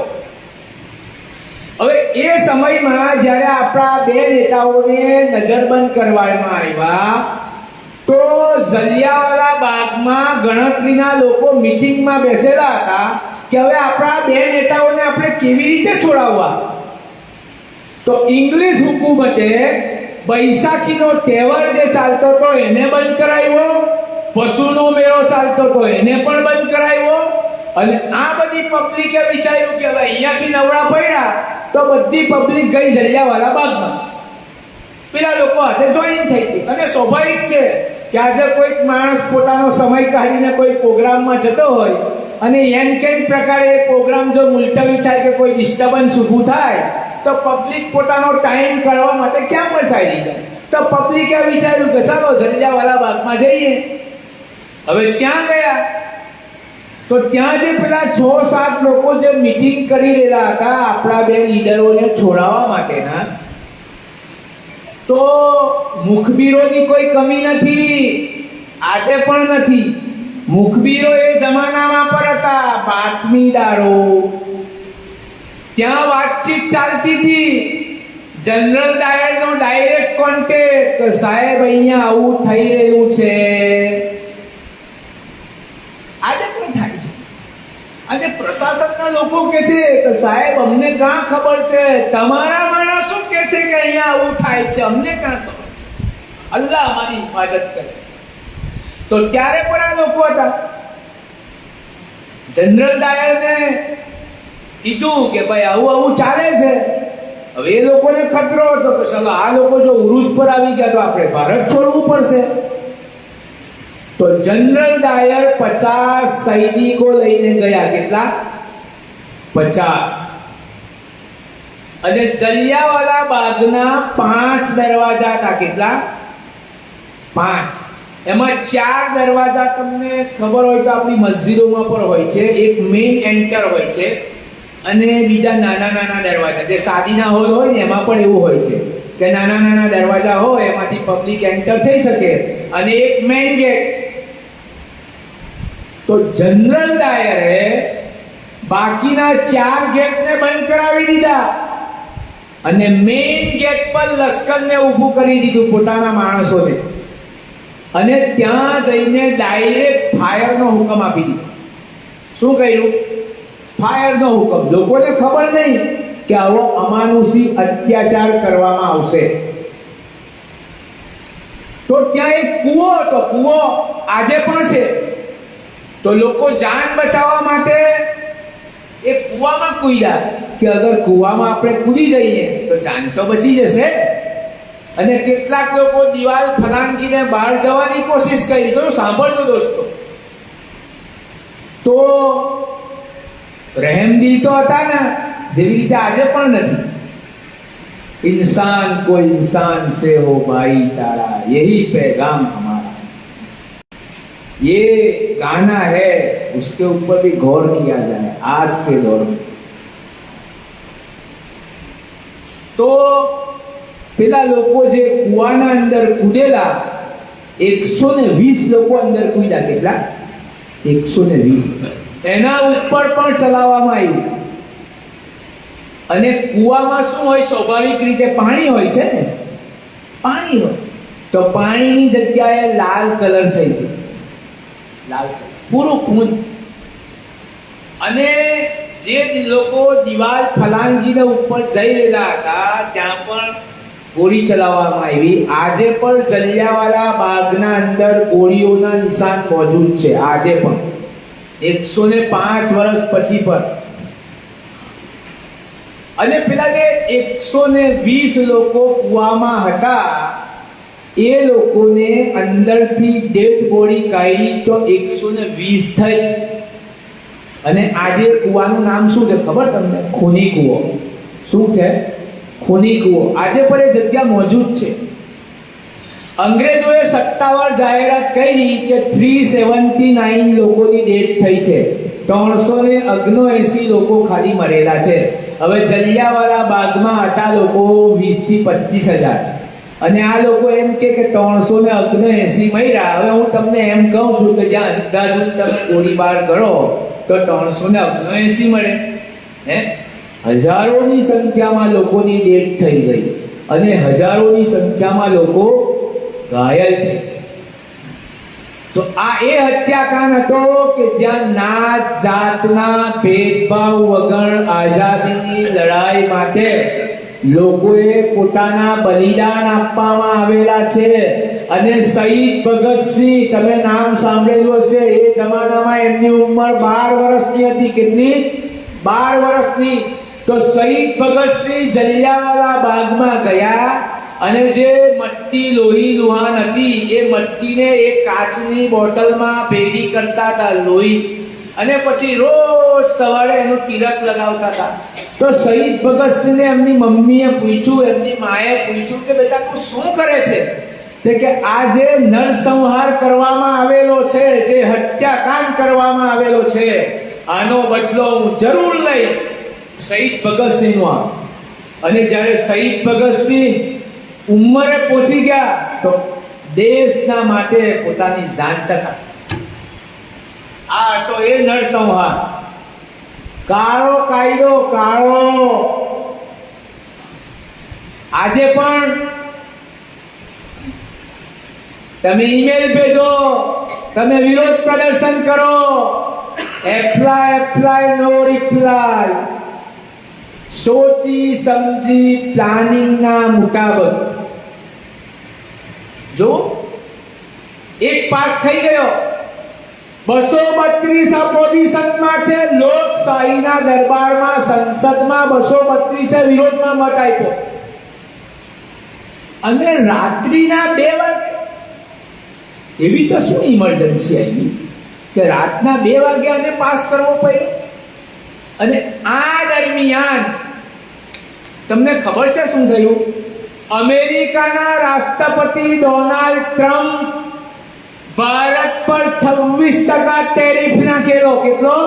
હવે એ સમયમાં જ્યારે આપણા 2 નેતાઓને નજરબંધ કરવામાં આવ્યા, તો જલિયાવાલા બાગમાં ગણતરીના લોકો મીટિંગમાં બેસેલા હતા કે હવે આપણા 2 નેતાઓને આપણે કેવી રીતે છોડાવવા. તો ઇંગ્લિશ હુકુમતે બૈસાખીનો તહેવાર જે ચાલતો હતો એને બંધ કરાવ્યો, પશુનો મેળો ચાલતો હતો એને પણ બંધ કરાવ્યો. અને આ બધી પબ્લિકે વિચાર્યું કે હવે અહીંયાથી નવરા પડ્યા તો બધી પબ્લિક ગઈ જલિયાવાલા બાગમાં, પેલા લોકો હાથે જોઈન થઈ ગઈ. અને સ્વાભાવિક છે કે આજે કોઈક માણસ પોતાનો સમય કાઢીને કોઈ પ્રોગ્રામમાં જતો હોય અને એમ કેમ પ્રકારે પ્રોગ્રામ જો મુલતવી થાય કે કોઈ ડિસ્ટર્બન્સ ઊભું થાય તો પબ્લિક પોતાનો ટાઈમ કાઢવા માટે ક્યાં પણ ચાલી જાય. તો પબ્લિકે વિચાર્યું કે ચાલો જલિયાવાલા બાગમાં જઈએ. હવે ત્યાં ગયા તો ત્યાં જે પેલા 6-7 લોકો જે મીટિંગ કરી રહેલા હતા આપણા 2 લીડરોને છોડાવવા માટેના, તો મુખબીરોની કોઈ કમી નથી, આજે પણ નથી. મુખબીરો એ જમાનામાં પર હતા, બાતમીદારો. ત્યાં વાતચીત ચાલતી હતી, જનરલ ડાયરનો ડાયરેક્ટ કોન્ટેક્ટ, સાહેબ અહીંયા આવું થઈ રહ્યું છે. આજે પણ થાય છે, આજે પ્રશાસનના લોકો કે છે કે સાહેબ અમને કાં ખબર છે, તમારા માણસ શું કે છે કે અહીંયા આવું થાય છે, અમને કાં ખબર છે, અલ્લાહ અમારી હિફાજત કરે. તો ત્યારે પણ આ લોકો હતા. જનરલ ડાયરને કીધું કે ભાઈ આવું આવું ચાલે છે. હવે એ લોકોને ખતરો હતો કે ચાલો આ લોકો જો ઉરુજ પર આવી ગયા તો આપણે ભારત છોડવું પડશે. તો જનરલ ડાયર 50 સૈનિકો લઈને ગયા. કેટલા? 50. અને જલિયાવાલા બાગના 5 દરવાજા હતા. કેટલા? 5. એમાં 4 દરવાજા તમને ખબર હોય તો આપણી મસ્જિદોમાં પણ હોય છે. એક મેઇન એન્ટર હોય છે અને બીજા નાના નાના દરવાજા, જે શાદીના હોલ હોય ને એમાં પણ એવું હોય છે કે નાના નાના દરવાજા હોય, એમાંથી પબ્લિક એન્ટર થઈ શકે, અને એક મેઇન ગેટ. તો જનરલ ડાયરે બાકીના 4 ગેટને બંધ કરાવી દીધા અને મેઇન ગેટ પર લશ્કરને ઊભું કરી દીધું, પોતાના માણસોને. અને ત્યાં જઈને ડાયરેક્ટ ફાયરનો હુકમ આપી દીધો. શું કર્યું? ફાયરનો હુકમ. લોકોને ખબર નહીં કે આવો અમાનુષી અત્યાચાર કરવામાં આવશે. તો ત્યાં એક કૂવો હતો. કૂવો આજે પણ છે. તો લોકો જાન બચાવવા માટે એ કૂવામાં કૂદ્યા કે અગર કૂવામાં આપણે કૂદી જઈએ તો જાન તો બચી જશે. અને કેટલાક લોકો દિવાલ ફલાંગીને બહાર જવાની કોશિશ કરી. તો સાંભળજો દોસ્તો, તો રહેમદિલ તો હતા ને, જેવી રીતે આજે પણ નથી. इंसान को इंसान से हो भाईचारा, यही पैगाम हमारा. ये गाना है, उसके ऊपर भी गौर किया जाए आज के दौर में. तो પેલા લોકો જે કુવાના અંદર કૂદેલા, 120 લોકો અંદર કૂદ્યા. કેટલા? 120. એના ઉપર પણ ચલાવવામાં આવ્યું. અને કુવામાં શું હોય? સ્વાભાવિક રીતે પાણી હોય છે ને, પાણી હોય. તો પાણીની જગ્યાએ લાલ કલર થઈ ગયો, લાલ કલર, પૂરું ખૂન. અને જે લોકો દિવાલ ફલાંગીને ઉપર જઈ રહેલા હતા ત્યાં પણ ગોળી ચલાવવામાં આવી. આજે પણ જલિયાવાલા બાગના અંદર ગોળીઓના નિશાન મોજૂદ છે. આજે પણ 105 વર્ષ પછી પણ. અને પેલા જે 120 લોકો કુવામાં હતા એ લોકોને અંદરથી ડેડ બોડી કાઢી તો 120 થઈ. અને આજે કુવાનું નામ શું છે ખબર તમને? ખૂની કૂવો. શું છે? ખૂની કૂવો. આજે પણ એ જગ્યા મોજૂદ છે. અંગ્રેજોએ સત્તાવાર જાહેરાત કરી કે 379 લોકોની ડેથ થઈ છે, 379 લોકો ખાલી મરેલા છે. હવે જલિયાવાલા બાગમાં હતા લોકો 20 થી 25 હજાર, અને આ લોકો એમ કે 379 મર્યા. હવે હું તમને એમ કહું છું કે જ્યાં અંધાધૂંધ તમે ગોળીબાર કરો તો 379 મળે. હજારોની સંખ્યામાં લોકોની ડેથ થઈ ગઈ અને હજારોની સંખ્યામાં લોકો ઘાયલ થઈ ગયા. તો આ એ હત્યાકાંડ હતો કે જ્યાં નાત જાતના ભેદભાવ વગર આઝાદીની લડાઈ માટે લોકોએ પોતાના બલિદાન આપવામાં આવેલા છે. અને શહીદ ભગતસિંહ, તમે નામ સાંભળેલું હશે. એ જમાનામાં એમની ઉંમર 12 વર્ષની હતી. કેટલી? 12 વર્ષની. તો શહીદ ભગતસિંહ જલિયાવાલા બાગમાં ગયા અને જે મટકી લોહી લુહાન હતી એ મટકીને એક કાચની બોટલમાં ભેગી કરતા હતા, લોહી, અને પછી રોજ સવારે એનું તિલક લગાવતા હતા. તો શહીદ ભગતસિંહને એમની મમ્મીએ પૂછ્યું, એમની માએ પૂછ્યું કે બેટા તું શું કરે છે? તે કે આ જે નરસંહાર કરવામાં આવેલો છે, જે હત્યાકાંડ કરવામાં આવેલો છે, આનો બદલો હું જરૂર લઈશ. શહીદ ભગતસિંહનો. અને જ્યારે શહીદ ભગતસિંહ ઉંમરે પહોંચી ગયા તો દેશના માટે પોતાની જાન ટકા. આ તો એ નરસંહાર. કાળો કાયદો, કાળો. આજે પણ તમે ઈમેલ ભેજો, તમે વિરોધ પ્રદર્શન કરો, એપ્લાય નો રિપ્લાય. સોચી સમજી પ્લાનિંગના મુતાબક. જો એક પાસ થઈ ગયો, 232 અપોઝિશનમાં છે, લોકશાહીના દરબારમાં સંસદમાં 232 વિરોધમાં મત આપ્યો, અને રાત્રિના 2 વાગે. એવી તો શું ઇમરજન્સી આવી કે રાતના 2 વાગે આને પાસ કરવો પડ્યો? અને આ દરમિયાન તમને ખબર છે શું થયું? અમેરિકાના રાષ્ટ્રપતિ ડોનાલ્ડ ટ્રમ્પ ભારત પર 26% ટેરિફ નાખેલો. કેટલો?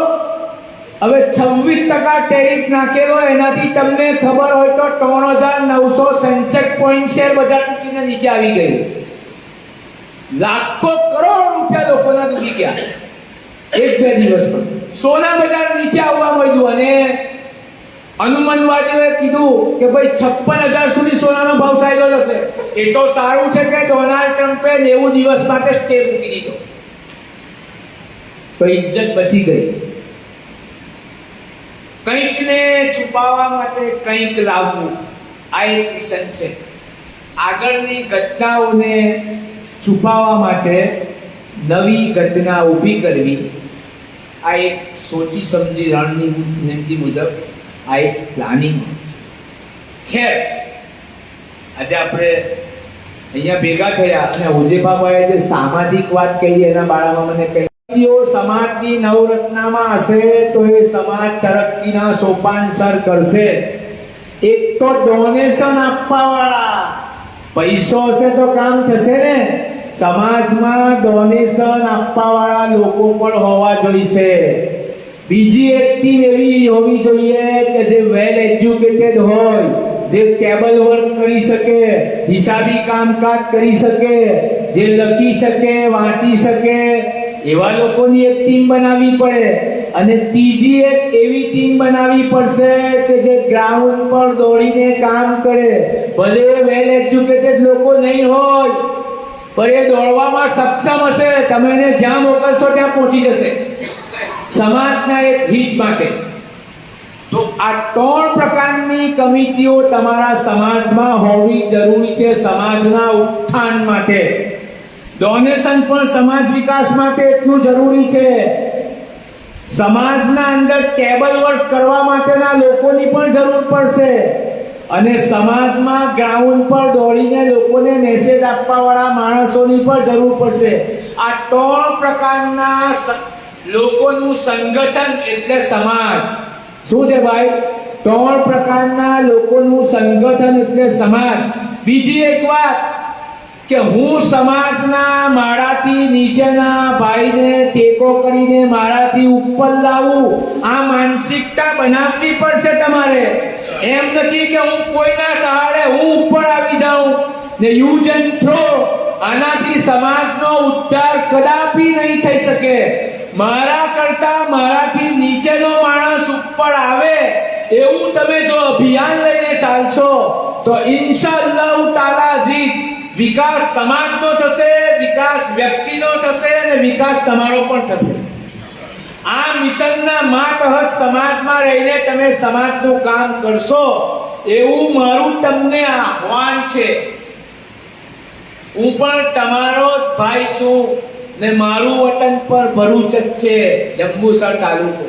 હવે 26% ટેરિફ નાખેલો. એનાથી તમને ખબર હોય તો 3966 પોઈન્ટ શેર બજાર તૂટીને નીચે આવી ગયું. લાખો કરોડો રૂપિયા લોકોના ડૂબી ગયા 1-2 દિવસમાં. સોના બજાર નીચે આવવા માંડ્યું, અને અનુમાનવાદીઓએ કીધું કે ભાઈ 56,000 સુધી સોનાનો ભાવ ચાલ્યો જશે. એ તો સારું છે કે ડોનાલ્ડ ટ્રમ્પે 90 દિવસ માટે સ્ટે મૂકી દીધો, તો ઇજ્જત બચી ગઈ. કંઈકને છુપાવવા માટે કંઈક લાવવું, આ એક મિશન છે. આગળની ઘટનાઓને છુપાવવા માટે નવી ઘટના ઊભી કરવી, આ એક સોચી સમજી રણનીતિ મુજબ આ એક પ્લાનિંગ. ખેર, આજે આપણે અહીંયા ભેગા થયા અને ઉજેબાબાએ જે સામાજિક વાત કહી એના બારામાં મને કહી, સમાજની નવરચનામાં હશે તો એ સમાજ તરક્કીના સોપાન સર કરશે. એક તો ડોનેશન આપવા વાળા, પૈસો હશે તો કામ થશે ને. સમાજમાં ડોનેશન આપવા વાળા લોકો પણ હોવા જોઈશે. બીજી એક ટીમ એવી હોવી જોઈએ કે જે વેલ એજ્યુકેટેડ હોય, જે ટેબલ વર્ક કરી શકે, હિસાબી કામકાજ કરી શકે, જે લખી શકે, વાંચી શકે, એવા લોકોની એક ટીમ બનાવવી પડે. અને ત્રીજી એક એવી ટીમ બનાવવી પડશે કે જે ગ્રાઉન્ડ પર દોડીને કામ કરે. ભલે વેલ એજ્યુકેટેડ લોકો નહીં હોય, પણ એ દોડવામાં સક્ષમ હશે. તમે એને જ્યાં મોકલશો ત્યાં પહોંચી જશે સમાજના એક હિત માટે. તો આ 3 પ્રકારની કમિટીઓ તમારા સમાજમાં હોવી જરૂરી છે સમાજના ઉત્થાન માટે. ડોનેશન પણ સમાજ વિકાસ માટે એટલું જરૂરી છે. સમાજના અંદર ટેબલ વર્ક કરવા માટેના લોકોની પણ જરૂર પડશે, અને સમાજમાં ગ્રાઉન્ડ પર દોડીને લોકોને મેસેજ આપવા વાળા માણસોની પણ જરૂર પડશે. આ 3 પ્રકારના લોકોનું સંગઠન એટલે સમાજ. શું છે ભાઈ? 3 પ્રકારના લોકોનું સંગઠન એટલે સમાજ. બીજી એક વાત કે હું સમાજના માળાથી નીચેના ભાઈને ટેકો કરીને માળાથી ઉપર લાવું, આ માનસિકતા બનાવવી પડશે તમારે. એમ નથી કે હું કોઈના સહારે હું ઉપર આવી જાઉં ને યુઝ એન્ડ થ્રો. આનાથી સમાજનો ઉદ્ધાર કદાપી નહીં થઈ શકે. મારા કરતા મારાથી નીચેનો માણસ ઉપર આવે એવું તમે જો અભિયાન લઈને ચાલશો તો ઇન્શાઅલ્લાહ તાલા જીત. વિકાસ સમાજનો થશે, વિકાસ વ્યક્તિનો થશે, અને વિકાસ તમારો પણ થશે. આ મિશનના માતહત સમાજમાં રહીને તમે સમાજનું કામ કરશો એવું મારું તમને આહ્વાન છે. હું પણ તમારો જ ભાઈ છું ને મારું વતન પર ભરૂચ જ છે, જંબુસર તાલુકો.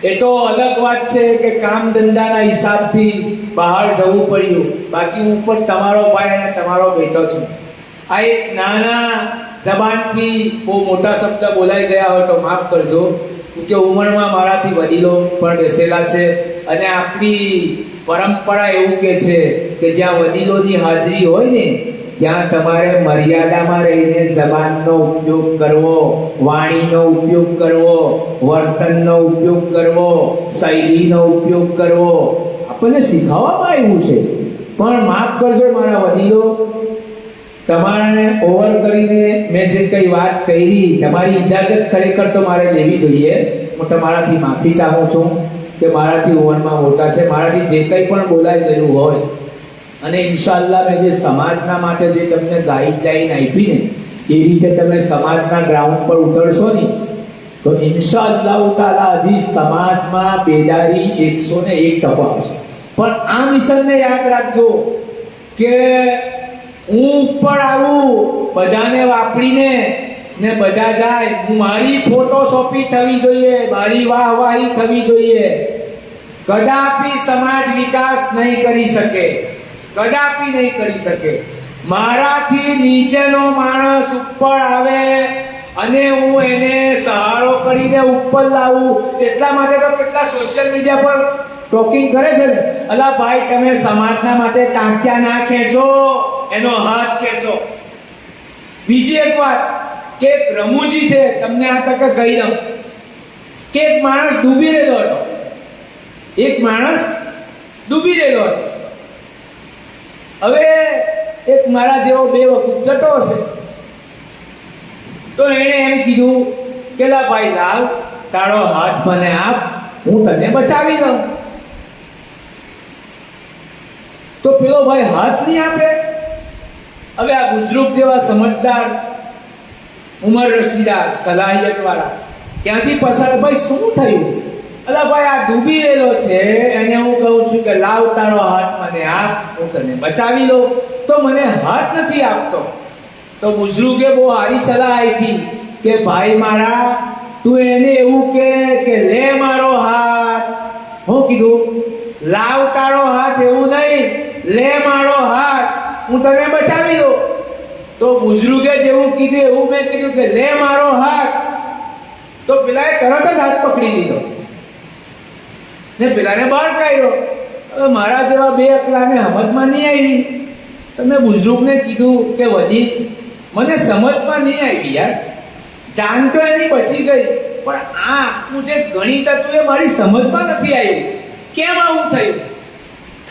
એ તો અલગ વાત છે કે કામ ધંધાના હિસાબથી બહાર જવું પડ્યું, બાકી હું પણ તમારો ભાઈ અને તમારો બેટો છું. આ એક નાના જબાનથી બહુ મોટા શબ્દ બોલાઈ ગયા હોય તો માફ કરજો, કે ઉંમરમાં મારાથી વડીલો પણ બેસેલા છે. અને આપણી પરંપરા એવું કહે છે કે જ્યાં વડીલોની હાજરી હોય ને ત્યાં તમારે મર્યાદામાં રહીને જબાનનો ઉપયોગ કરવો, વાણીનો ઉપયોગ કરવો, વર્તનનો ઉપયોગ કરવો, શૈલીનો ઉપયોગ કરવો. આપણને શીખવવામાં આવ્યું છે. પણ માફ કરજો મારા વડીલો, તમારાને ઓવર કરીને મેં જે કઈ વાત કરી, તમારી ઇજાજત ખરેખર તો મારે લેવી જોઈએ. હું તમારાથી માફી ચાહું છું કે મારાથી ઉંમરમાં મોટા છે, મારાથી જે કંઈ પણ બોલાઈ ગયું હોય. અને ઇન્શાઅલ્લાહ મેં જે સમાજના માટે જે તમને ગાઈડલાઈન આપી ને એ રીતે તમે સમાજના ગ્રાઉન્ડ પર ઉતરશો ને તો ઇન્શાઅલ્લાહ તાલા હજી સમાજમાં બેદારી 101% આવશે. પણ આ મિશનને યાદ રાખજો કે હું ઉપર આવું બધાને વાપરીને ને બધા જાય, મારી ફોટોશોપી થવી જોઈએ, મારી વાહવાહી થવી જોઈએ. કદાપી સમાજ વિકાસ નહીં કરી શકે, કદાપી નહીં કરી શકે. મારાથી નીચેનો માણસ ઉપર આવે અને હું એને સહારો કરીને ઉપર લાવું, એટલા માટે તો કેટલા સોશિયલ મીડિયા પર ટોકિંગ કરે છે ને, અલા ભાઈ તમે સમાજના માટે ટાંક્યા ના ખેંચો, એનો હાથ ખેંચો. બીજી એક વાત કે એક રમૂજી છે, તમને આ તકે કહી દઉં કે એક માણસ ડૂબી રહેલો હતો. એક માણસ ડૂબી રહેલો હતો. હવે એક મારા જેવો બે વખત જતો હશે તો એણે એમ કીધું કે લા ભાઈ લાવ તારો હાથ મને આપ, હું તને બચાવી દઉં. તો પેલો ભાઈ હાથ નહીં આપે. હવે આ બુઝુર્ગ જેવા સમજદાર ઉમર રસીદાર સલાહિયત વાળા ત્યાંથી પસાર, ભાઈ શું થયું? અલા ભાઈ આ ડૂબી રહેલો છે, એને હું કહું છું કે લાવ તારો હાથ મને આપ, હું તને બચાવી લઉં. તો મને હાથ નથી આપતો. તો બુઝુર્ગે બહુ સારી સલાહ આપી કે ભાઈ મારા, તું એને એવું કે લે મારો હાથ. હું કીધું લાવ તારો હાથ એવું નહીં, લે મારો હાથ, હું તને બચાવી દઉં. તો બુઝુર્ગે જેવું કીધું એવું મેં કીધું કે લે મારો હાથ. તો પેલાએ તરત જ હાથ પકડી લીધો ને પેલાને બહાર કાઢ્યો. હવે મારા જેવા બે અકલાને સમજમાં નહીં આવી. તમે બુઝુર્ગને કીધું કે વડીલ મને સમજમાં નહીં આવી યાર, જાન તો એની બચી ગઈ, પણ આ આખું જે ગણિત હતું એ મારી સમજમાં નથી આવ્યું, કેમ આવું થયું?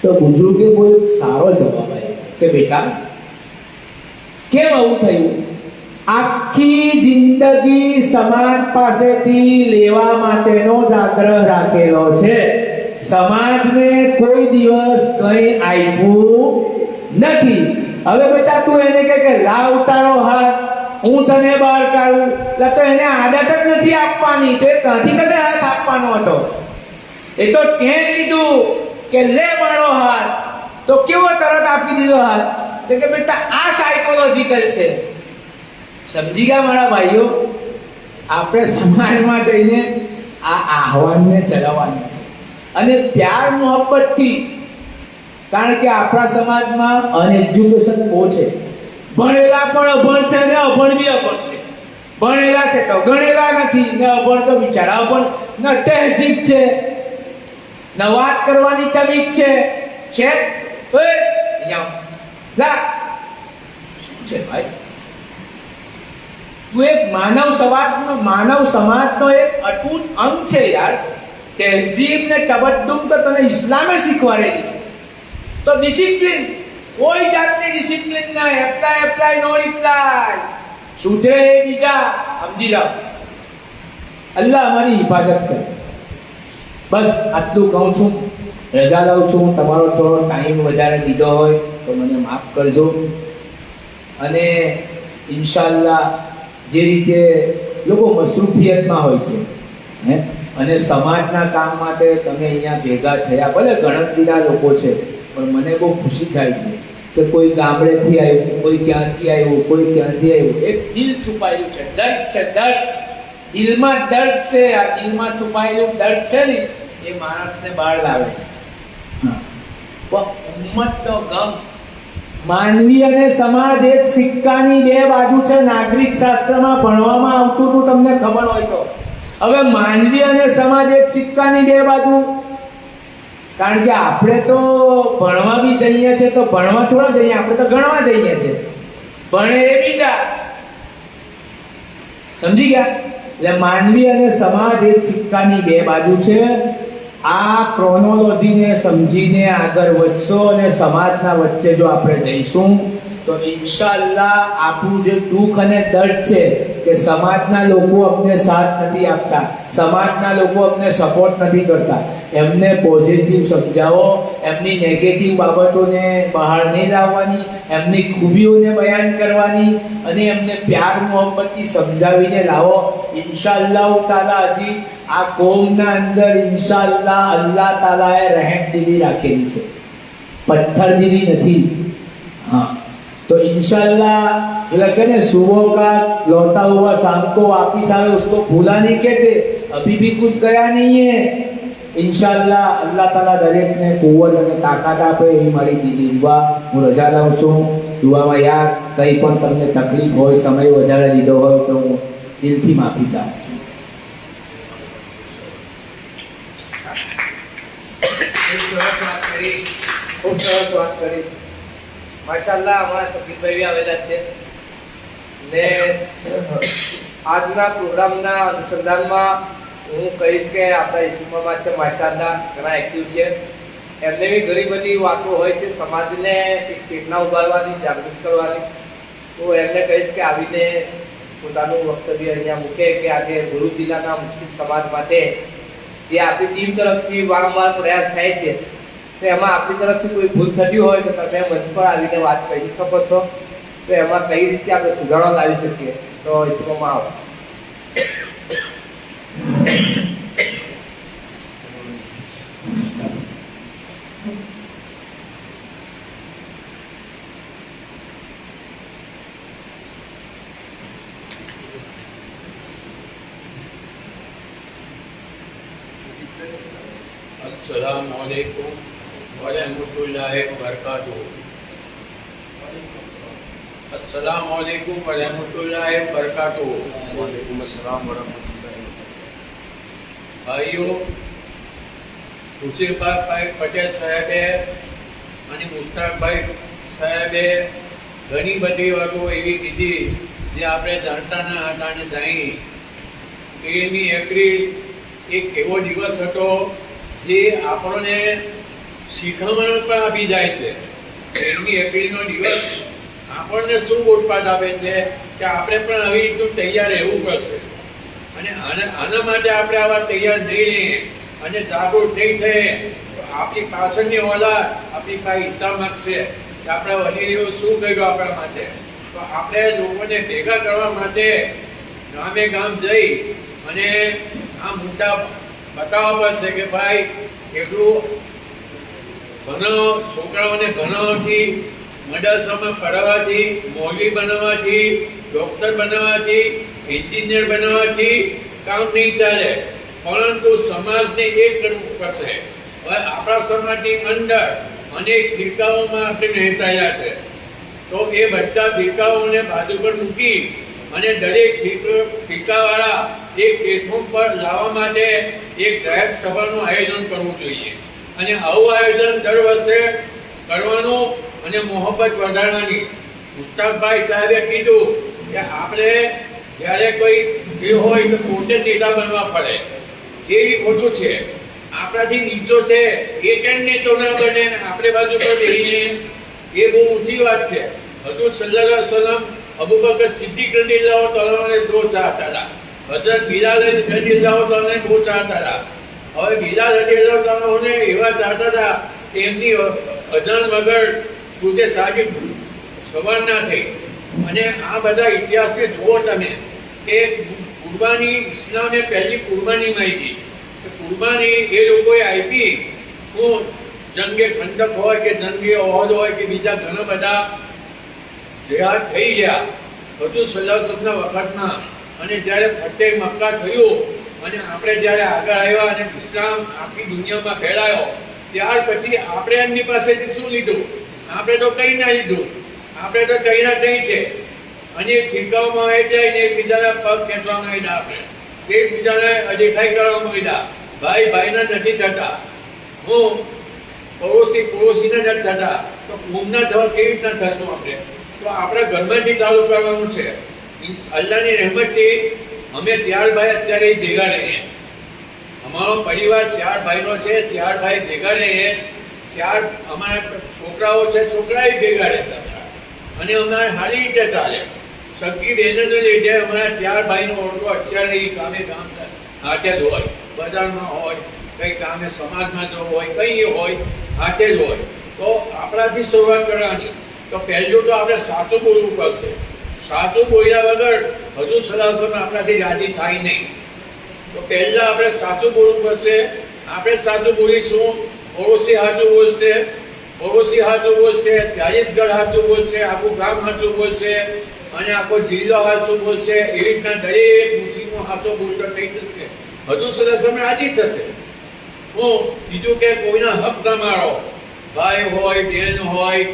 તો બુઝુર્ગે બહુ એક સારો જવાબ આપ્યો કે બેટા કેમ આવું થયું? આખી જિંદગી સમાજ પાસેથી લેવા માટેનો જ આગ્રહ રાખેલો છે, સમાજને કોઈ દિવસ કંઈ આપ્યું નથી. હવે બેટા તું એને કે લાવ તારો હાથ, હું તને બહાર કાઢું, તો એને આદત જ નથી આપવાની, તો એ ક્યાંથી તને હાથ આપવાનો હતો? એ તો તે કીધું કે લે મારો હાથ, તો કેવો તરત આપી દીધો હાથ? તો કે બેટા આ સાયકોલોજીકલ છે. સમજી ગયા મારા ભાઈઓ? આપણે સમાજમાં જઈને આ આહવાનને ચલાવવાનું છે અને પ્યાર મોહબ્બતથી. કારણ કે આપણા સમાજમાં અનએજ્યુકેશન બહુ છે. ભણેલા પણ અભણ છે ને અભણ બી અભણ છે. ભણેલા છે તો ગણેલા નથી ને અભણ તો બિચારા અભણ ન તહેજીબ છે, ન વાત કરવાની તમીજ છે. લા શું છે ભાઈ? તું એક માનવ સમાજનો એક અટૂટ અંગ છે યાર. તહેજીબ ને તબદ્દુમ તો તને ઇસ્લામે શીખવાડેલી છે. તો ડિસિપ્લિન, કોઈ જાતની ડિસિપ્લિન નહીં. એપ્લાય નો રિપ્લાય, સુધરે એ બીજા. સમજી જાઓ. અલ્લાહ અમારી હિફાજત કરે. બસ આટલું કહું છું, રજા લઉં છું. તમારો થોડો ટાઈમ વધારે દીધો હોય તો મને માફ કરજો. અને ઇન્શાઅલ્લાહ જે રીતે લોકો મસરૂફિયતમાં હોય છે અને સમાજના કામ માટે તમે અહીંયા ભેગા થયા, ભલે ગણતરીના લોકો છે, પણ મને બહુ ખુશી થાય છે કે કોઈ ગામડેથી આવ્યું, કોઈ ક્યાંથી આવ્યું, કોઈ ક્યાંથી આવ્યું. એક દિલ છુપાયેલું છે, દર્દ છે, દર્દ. દિલમાં દર્દ છે. આ દિલમાં છુપાયેલું દર્દ છે ને એ માણસને બહાર લાવે છે. ઉમ્મતનો ગમ. માનવી અને સમાજ એક સિક્કાની બે બાજુ છે. નાગરિક શાસ્ત્રમાં ભણવામાં આવતું હતું, તમને ખબર હોય તો. હવે માનવી અને સમાજ એક સિક્કાની બે બાજુ. કારણ કે આપણે તો ભણવા બી જઈએ છીએ, તો ભણવા થોડા જઈએ, આપણે તો ગણવા જઈએ છીએ. ભણે એ બીજા. સમજી ગયા? એટલે માનવી અને સમાજ એક સિક્કાની બે બાજુ છે. આ ક્રોનોલોજીને સમજીને આગળ વધશો અને સમાજના વચ્ચે જો આપણે જઈશું તો ઇન્શાઅલ્લાહ આપણું જે દુઃખ અને દર્દ છે કે સમાજના લોકો અમને સાથ નથી આપતા, સમાજના લોકો અમને સપોર્ટ નથી કરતા, એમને પોઝિટિવ સમજાવો, એમની નેગેટિવ બાબતોને બહાર નહીં લાવવાની, એમની ખૂબીઓને બયાન કરવાની અને એમને પ્યાર મોહબ્બતથી સમજાવીને લાવો. ઇન્શાઅલ્લાહ તાલા હજી આ કોમના અંદર ઇન્શાઅલ્લાહ અલ્લાહ તાલાએ રહેમદિલી રાખેલી છે, પથ્થરદિલી નથી. हाँ, तो इंशाल्लाह कहते हैं सुबह का लौटा हुआ शाम को वापिस आए उसको भूला नहीं कहते, अभी भी कुछ गया नहीं है. इंशाल्लाह अल्लाह ताला दरेक ने कुव्वत અને તાકાત આપે એવી મારી દિલી દુઆ. હું રજા લઉં છું. દુઆમાં યાર કંઈ પણ તમને તકલીફ હોય, સમય વધારે લીધો હોય તો હું દિલથી માફી ચાહું છું. ખૂબ સરસ વાત કરી. માશાઅલ્લાહ અમારા સકીરભાઈ આવેલા છે ને આજના પ્રોગ્રામના અનુસંધાનમાં હું કહીશ કે આપણા ઈસુમાં છે માશાઅલ્લાહ ઘણા એક્ટિવ છે. એમને બી ઘણી બધી વાતો હોય છે સમાજને એક ચેતના ઉભારવાની, જાગૃત કરવાની. તો એમને કહીશ કે આવીને પોતાનું વક્તવ્ય અહીંયા મૂકે કે આજે ભરૂચ જિલ્લાના મુસ્લિમ સમાજ માટે જે આપણી ટીમ તરફથી વારંવાર પ્રયાસ થાય છે તો એમાં આપણી તરફથી કોઈ ભૂલ થતી હોય તો તમે મંચ પર આવીને વાત કહી શકો છો. તો એમાં કઈ રીતે આપણે સુધારો લાવી શકીએ તો ઇસરોમાં આવો. अस्सलामुअलैकुम वरहमतुल्लाहि वबरकातुहू. अस्सलामुअलैकुम वरहमतुल्लाहि वबरकातुहू. वालेकुम अस्सलाम वरहमतुल्लाहि भाइयों, खुशीभाई पटेल साहेबे અને મુસ્તાકભાઈ સાહેબે ઘણી બધી વાતો એવી કીધી જે આપણે જાણતા ન હતા અને જાણી. 13મી એપ્રિલ એક એવો દિવસ હતો જે આપણને શીખવણ પણ આપી જાય છે. 13મી એપ્રિલનો દિવસ આપણને શું બોધપાઠ આપે છે કે આપણે પણ આવી રીતનું તૈયાર રહેવું પડશે અને આના માટે આપણે આવા તૈયાર નહીં રહીએ અને જાગૃત નહીં થઈએ તો આપણી પાછળની ઓલાદ આપણી પાસે હિસાબ માંગશે કે આપણા વડીલો શું કર્યું આપણા માટે. તો આપણે લોકોને ભેગા કરવા માટે ગામે ગામ જઈ અને આ મુદ્દા બતાવવા પડશે કે ભાઈ એટલું ભણાવો, છોકરાઓને ભણાવવાથી, મદરસામાં પઢાવવાથી, મૌલવી બનાવવાથી, ડોક્ટર બનાવવાથી, એન્જિનિયર બનાવવાથી કામ નહીં ચાલે, પરંતુ સમાજને એક કરવું પડશે. હવે આપણા સમાજની અંદર અનેક ફિરકાઓમાં આપણે વહેંચાયા છે. તો એ બધા ફિરકાઓને બાજુ પર મૂકી અને દરેક ફિરકાવાળા એક પ્લેટફોર્મ પર લાવવા માટે એક જાહેર સભાનું આયોજન કરવું જોઈએ અને આવું આયોજન દર વર્ષે કરવાનું અને મોહબ્બત વધારવાની. મુસ્તાકભાઈ સાહેબે કીધું કે આપણે જ્યારે કોઈ એ હોય તો પોતે નેતા બનવા પડે, એ ખોટું છે. આપણાથી નીચો છે એ કેમ નેતો ના બને, આપણે બાજુ પર બેહીને, એ બહુ ઊંચી વાત છે. હજૂર સલ્લલ્લાહુ અલૈહિ વસલ્લમ અબુ બકર સિદ્દીક રદિયલ્લાહુ તઆલા ને દો ચાહતા હતા. હઝરત બિલાલ રદિયલ્લાહુ તઆલા ને દો ચાહતા હતા. હવે બિલાલ રદિયલ્લાહુ તઆલા ને એવા ચાહતા હતા કે એમની અજાન વગર પોતે સાજી સવાર ના થઈ. અને આ બધા ઇતિહાસને જુઓ તમે કે કુરબાની, ઇસ્લામે પહેલી કુરબાની માંગી. કુરબાની એ લોકોએ આપી. હું જંગે ખંડક હોય કે જંગે ઓહદ હોય કે બીજા ઘણા બધા જિહાદ થઈ ગયા હજૂર સલ્લલ્લાહુ અલૈહિ વસલ્લમના વખતમાં. અને જ્યારે ફતેહ મક્કા થયું અને આપણે જ્યારે આગળ આવ્યા અને ઇસ્લામ આખી દુનિયામાં ફેલાયો, ત્યાર પછી આપણે એમની પાસેથી શું લીધું? આપણે તો કંઈ ના લીધું. આપણે તો કંઈના કંઈ છે. અને ફિરકાઓમાં આવી જાય ને એકબીજાના પગ ખેંચવા માંડ્યા, આપણે એકબીજાને અદેખાઈ કરવા માંડ્યા. ભાઈ ભાઈના નથી થતા, હું પડોશીને નથી થતા, તો ગુમના થવા કેવી રીતના થશું આપણે? તો આપણે ઘરમાંથી ચાલુ કરવાનું છે. અલ્લાહની રહેમતથી અમે 4 ભાઈ અત્યારે ભેગા રહીએ. અમારો પરિવાર 4 ભાઈનો છે, 4 ભાઈ ભેગા રહીએ. 4 અમારા છોકરાઓ છે, છોકરા ભેગા રહેતા હતા. અને અમારે સારી રીતે ચાલે. સગી બહેનોને લીધે અમારા 4 ભાઈનો ઓળખો અત્યારે એ કામે કામ હાથે જ હોય, બજારમાં હોય, કંઈ કામે સમાજમાં જવું હોય, કંઈ હોય હાથે જ હોય. તો આપણાથી શરૂઆત કરવાની. તો પહેલું તો આપણે સાચું બોલવું પડશે. સાચું બોલ્યા વગર હજુ સલાસમ આપણાથી રાજી થાય નહીં. તો પહેલા આપણે સાચું બોલવું પડશે. આપણે સાચું બોલીશું, પડોશી સાચું બોલશે, પડોશી સાચું બોલશે, 40 ઘર સાચું બોલશે, આખું ગામ સાચું બોલશે અને આખો જિલ્લો સાચું બોલશે. એવી રીતના દરેક મુસ્લિમો સાચો બોલતો થઈ જશે. હજુ સલાસમ રાજી થશે. બીજું કે કોઈના હક ન મારો. ભાઈ હોય, બહેન હોય,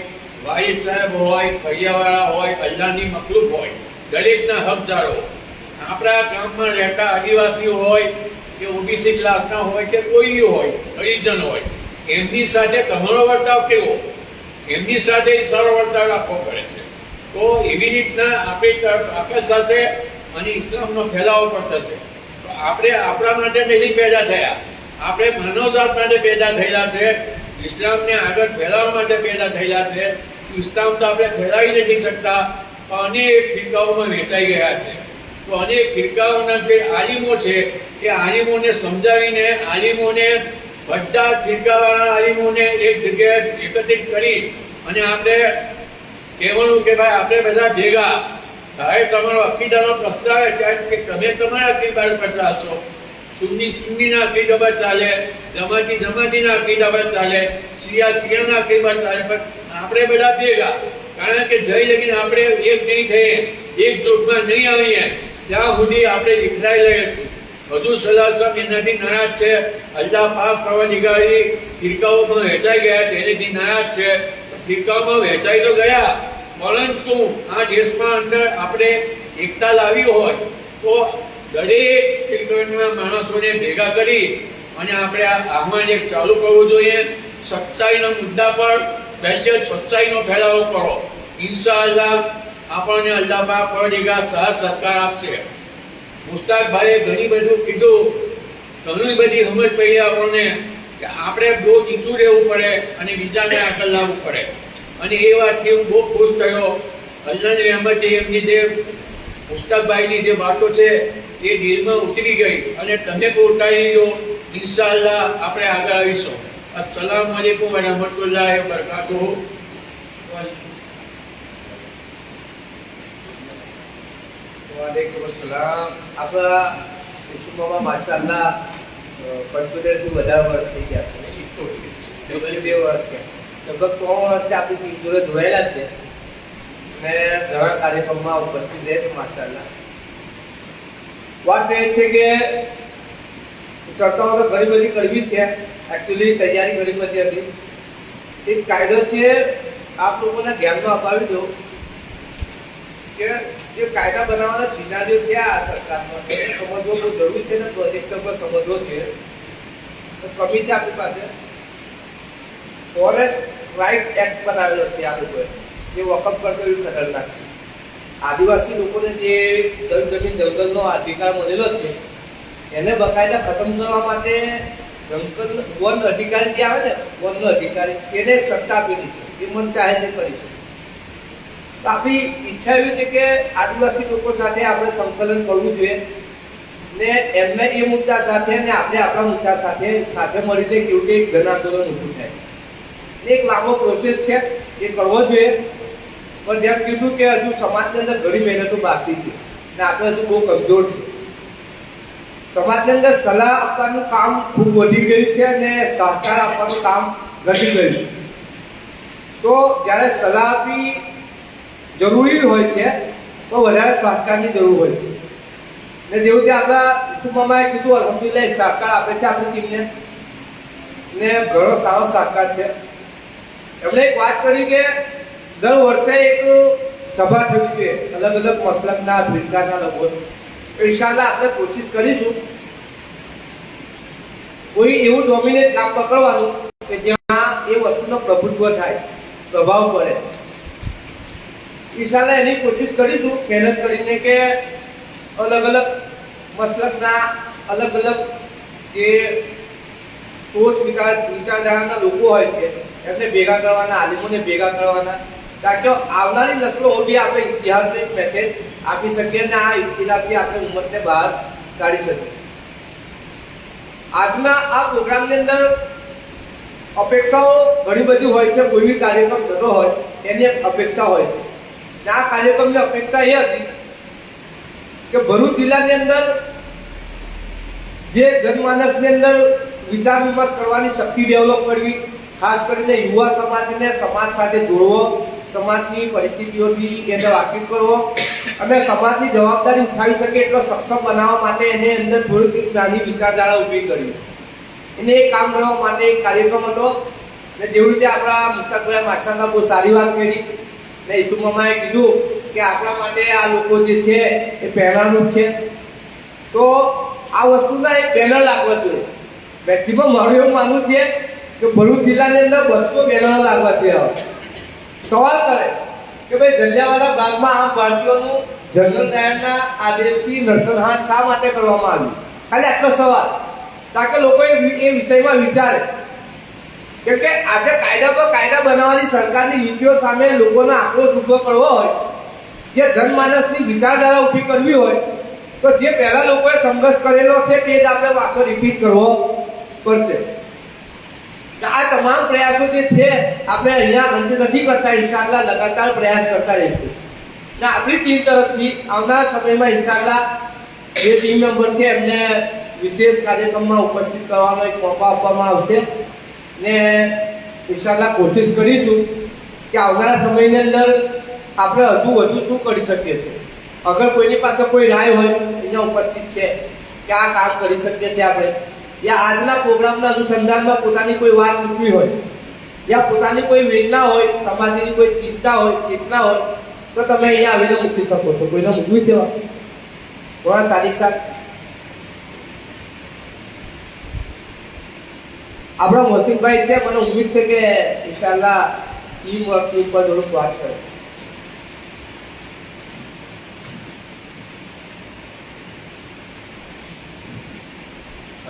વાઈસ સાહેબ હોય, ફળિયાવાળા હોય, અલ્લાહની મખલુક હોય, દરેકના હક ધારો. આપણા ગામમાં રહેતા આદિવાસી હોય કે ઓબીસી ક્લાસના હોય કે કોઈ હોય, હરિજન હોય, એમની સાથે તમારો વર્તાવ કેવો, એમની સાથે સારો વર્તાવ રાખવો પડે છે. તો એવી રીતના આપણી સાથે અને ઇસ્લામનો ફેલાવો પણ થશે. તો આપણે આપણા માટે નહીં પેદા થયા, આપણે માનવજાત માટે પેદા થયેલા છે. ઇસ્લામને આગળ ફેલાવવા માટે પેદા થયેલા છે. ઇસ્લામ તો આપણે ફેલાવી નથી શકતા, અનેક ફિરકાઓમાં વેચાઈ ગયા છે. તો અનેક ફિરકાઓના જે આલિમો છે એ આલિમોને સમજાવીને, આલિમોને બધા ફિરકાવાળા આલિમોને એક જગ્યાએ એકત્રિત કરી અને આપણે કહેવાનું કે ભાઈ આપણે બધા ભેગા તારે તમારો અકીદાનો પ્રસ્તાવ છે કે તમે તમારા અકીદા પર ચાલશો. સુન્ની સુન્નીના અકીદા પર ચાલે, જમાતી જમાતીના અકીદા પર ચાલે, શિયા શિયાના અકીદા પર ચાલે, પણ આપણે બધા ભેગા. કારણ કે જઈ લગીને આપણે એક નહીં થઈએ, એક જોગમાં નહીં આવીએ ત્યાં સુધી આપણે વિખરાઈ લઈશું. વધુ સલાસમ એનાથી નારાજ છે. અલ્લાહ પાક પરવરદિગારી ફિરકાઓમાં વહેંચાઈ ગયા તેનાથી નારાજ છે. ફિરકાઓમાં વહેંચાઈ તો ગયા, પરંતુ આ દેશમાં અંદર આપણે એકતા લાવી હોય તો દરેક ફિરકાના માણસોને ભેગા કરી અને આપણે આ આહવાન એક ચાલુ કરવું જોઈએ. સચ્ચાઈના મુદ્દા પર પહેલે સચ્ચાઈનો ફેલાવો કરો. ઇન્શાઅલ્લાહ આપણને અલ્લાહ પાક પરવરદિગાર સાથ સહકાર આપશે. મુસ્તાકભાઈએ ઘણી બધું કીધું, ઘણી બધી સમજ પડી આપણને કે આપણે બહુ નીચું રહેવું પડે અને બીજાને આગળ લાવવું પડે. અને એ વાતથી હું બહુ ખુશ થયો. અલ્લાહની રહેમતથી એમની જે મુસ્તાકભાઈની જે વાતો છે એ દિલમાં ઉતરી ગઈ અને તમે પહોંચાડી દો. ઇન્શાઅલ્લાહ આપણે આગળ આવીશું. અસ્સલામુ અલૈકુમ વરહમતુલ્લાહિ વબરકાતુહુ. વાલેકુમ અસલામ. આપણા ઈસુમાં માશાઅલ્લાહ 75 થી વધારે વર્ષ થઈ ગયા છે. 72 વર્ષ થયા. લગભગ 100 વર્ષથી આપણી ટીમ જોડે જોડાયેલા છે ને ઘણા કાર્યક્રમમાં ઉપસ્થિત રહે છે માશાઅલ્લાહ. વાત એ છે કે ચર્ચાઓ તો ઘણી બધી કરવી છે. એકચ્યુઅલી તૈયારી ઘણી બધી હતી. એક કાયદો છે, આપ લોકોના ધ્યાનમાં અપાવી દો કે જે કાયદા બનાવવાના સિનારીઓ છે આ સરકારમાં એને સમજવો બહુ જરૂરી છે ને પ્રોજેક્ટર પર સમજવો છે. તો કમી છે આપણી પાસે. ફોરેસ્ટ રાઇટ એક્ટ બનાવેલો છે આ લોકોએ, જે વકફ કરતો એવી ખતરનાક છે. આદિવાસી લોકોને જે જમીન જંગલનો અધિકાર મળેલો છે એને બકાયદા ખતમ કરવા માટે જંગલ વન અધિકારી જે આવે ને, વનનો અધિકારી, એને સત્તા આપેલી છે. એ મન ચાહે તે કરી શકે. તો આપણી ઈચ્છા એવી છે કે આદિવાસી લોકો સાથે આપણે સંકલન કરવું જોઈએ ને એમને એ મુદ્દા સાથે ને આપણે આપણા મુદ્દા સાથે મળીને કેવું કે જન આંદોલન ઊભું થાય. એક લાંબો પ્રોસેસ છે, એ કરવો જોઈએ. પણ જેમ કીધું કે હજુ સમાજની અંદર ઘણી મહેનતો બાકી છે ને આપણે હજુ બહુ કમજોર છે. સમાજની અંદર સલાહ આપવાનું કામ ખૂબ વધી ગયું છે અને સહકાર આપવાનું કામ ઘટી ગયું છે. તો જ્યારે સલાહ આપી જરૂરી હોય છે તો વધારે સહકારની જરૂર હોય છે. ને જેવું કે આપણા ઈસુમામાએ કીધું, અલ્હમ્દુલિલ્લાહ સહકાર આપે છે આપણી ટીમને ને ઘણો સારો સહકાર છે. એમણે એક વાત કરી કે દર વર્ષે એક સભા થવી જોઈએ અલગ અલગ મસલકના ફિરકાના લોકોની. તો ઇન્શાઅલ્લાહ આપણે કોશિશ કરીશું કોઈ એવું ડોમિનેટ કામ પકડવાનું કે જ્યાં એ વસ્તુનો પ્રભુત્વ થાય, પ્રભાવ પડે. ઇન્શાઅલ્લાહ એની કોશિશ કરીશું મહેનત કરીને કે અલગ અલગ મસલકના અલગ અલગ જે સોચ વિચારધારાના લોકો હોય છે એમને ભેગા કરવાના, આલિમોને ભેગા કરવાના તાકે આવનારી નસલો સુધી આપણે ઇતિહાસનો એક મેસેજ આપી શકીએ અને આ ઇતિહાસથી આપણે ઉંમતને બહાર કાઢી શકીએ. આજના આ પ્રોગ્રામની અંદર અપેક્ષાઓ ઘણી બધી હોય છે. કોઈ બી કાર્યક્રમ થતો હોય એની એક અપેક્ષા હોય છે. અને આ કાર્યક્રમની અપેક્ષા એ હતી કે ભરૂચ જિલ્લાની અંદર જે જનમાનસની અંદર વિચાર વિમર્શ કરવાની શક્તિ ડેવલપ કરવી, ખાસ કરીને યુવા સમાજને સમાજ સાથે જોડવો, સમાજની પરિસ્થિતિઓથી એને વાકેફ કરવો અને સમાજની જવાબદારી ઉઠાવી શકે એટલો સક્ષમ બનાવવા માટે એને અંદર થોડીક નાની વિચારધારા ઊભી કરવી. એને એ કામ કરવા માટે એક કાર્યક્રમ હતો. ને જેવી રીતે આપણા મુસ્તાકભાઈ માસ્ટરના બહુ સારી વાત કરી ને ઈસુ મામાએ કીધું કે આપણા માટે આ લોકો જે છે એ પહેલાનું છે, તો આ વસ્તુના એક બેનર લાગવા જોઈએ. મેક્સિમમ મારું એવું માનવું છે કે ભરૂચ જિલ્લાની અંદર 200 બેનર લાગવા જોઈએ. સવાલ કરે કે ભાઈ જલિયાવાલા બાગમાં આમ ભારતીયોનું જનરલ ડાયરના આદેશથી નરસંહાર શા માટે કરવામાં આવ્યું? ખાલી આટલો સવાલ, તાકે લોકો એ વિષયમાં વિચારે. કેમ કે આજે કાયદા પર કાયદા બનાવવાની સરકારની નીતિઓ સામે લોકોનો આક્રોશ ઉભો કરવો હોય, જે જનમાનસની વિચારધારા ઊભી કરવી હોય, તો જે પહેલા લોકોએ સંઘર્ષ કરેલો છે તે જ આપણે પાછો રિપીટ કરવો પડશે. આ તમામ પ્રયાસો જે છે આપણે અહીંયા અંત નથી કરતા. ઇન્શાઅલ્લાહ લગાતાર પ્રયાસ કરતા રહીશું. ને આપણી ટીમ તરફથી આવનારા સમયમાં ઇન્શાઅલ્લાહ જે ટીમ મેમ્બર છે એમને વિશેષ કાર્યક્રમમાં ઉપસ્થિત કરવાનો એક મોકો આપવામાં આવશે. ને ઇન્શાઅલ્લાહ કોશિશ કરીશું કે આવનારા સમયની અંદર આપણે હજુ વધુ શું કરી શકીએ છીએ. અગર કોઈની પાસે કોઈ રાય હોય અહીંયા ઉપસ્થિત છે કે આ કામ કરી શકીએ છીએ આપણે, યા આજના પ્રોગ્રામના અનુસંધાનમાં પોતાની કોઈ વાત મૂકવી હોય, યા પોતાની કોઈ વેદના હોય, સમાજની કોઈ ચિંતા હોય, ચેતના હોય, તો તમે અહીંયા આવીને મૂકી શકો છો. કોઈને મૂકવી છે થોડા સારી સાથ આપણા મોહસિનભાઈ છે, મને ઉમ્મીદ છે કે ઇન્શાઅલ્લાહ ટીમ વર્કની ઉપર થોડુંક વાત કરે.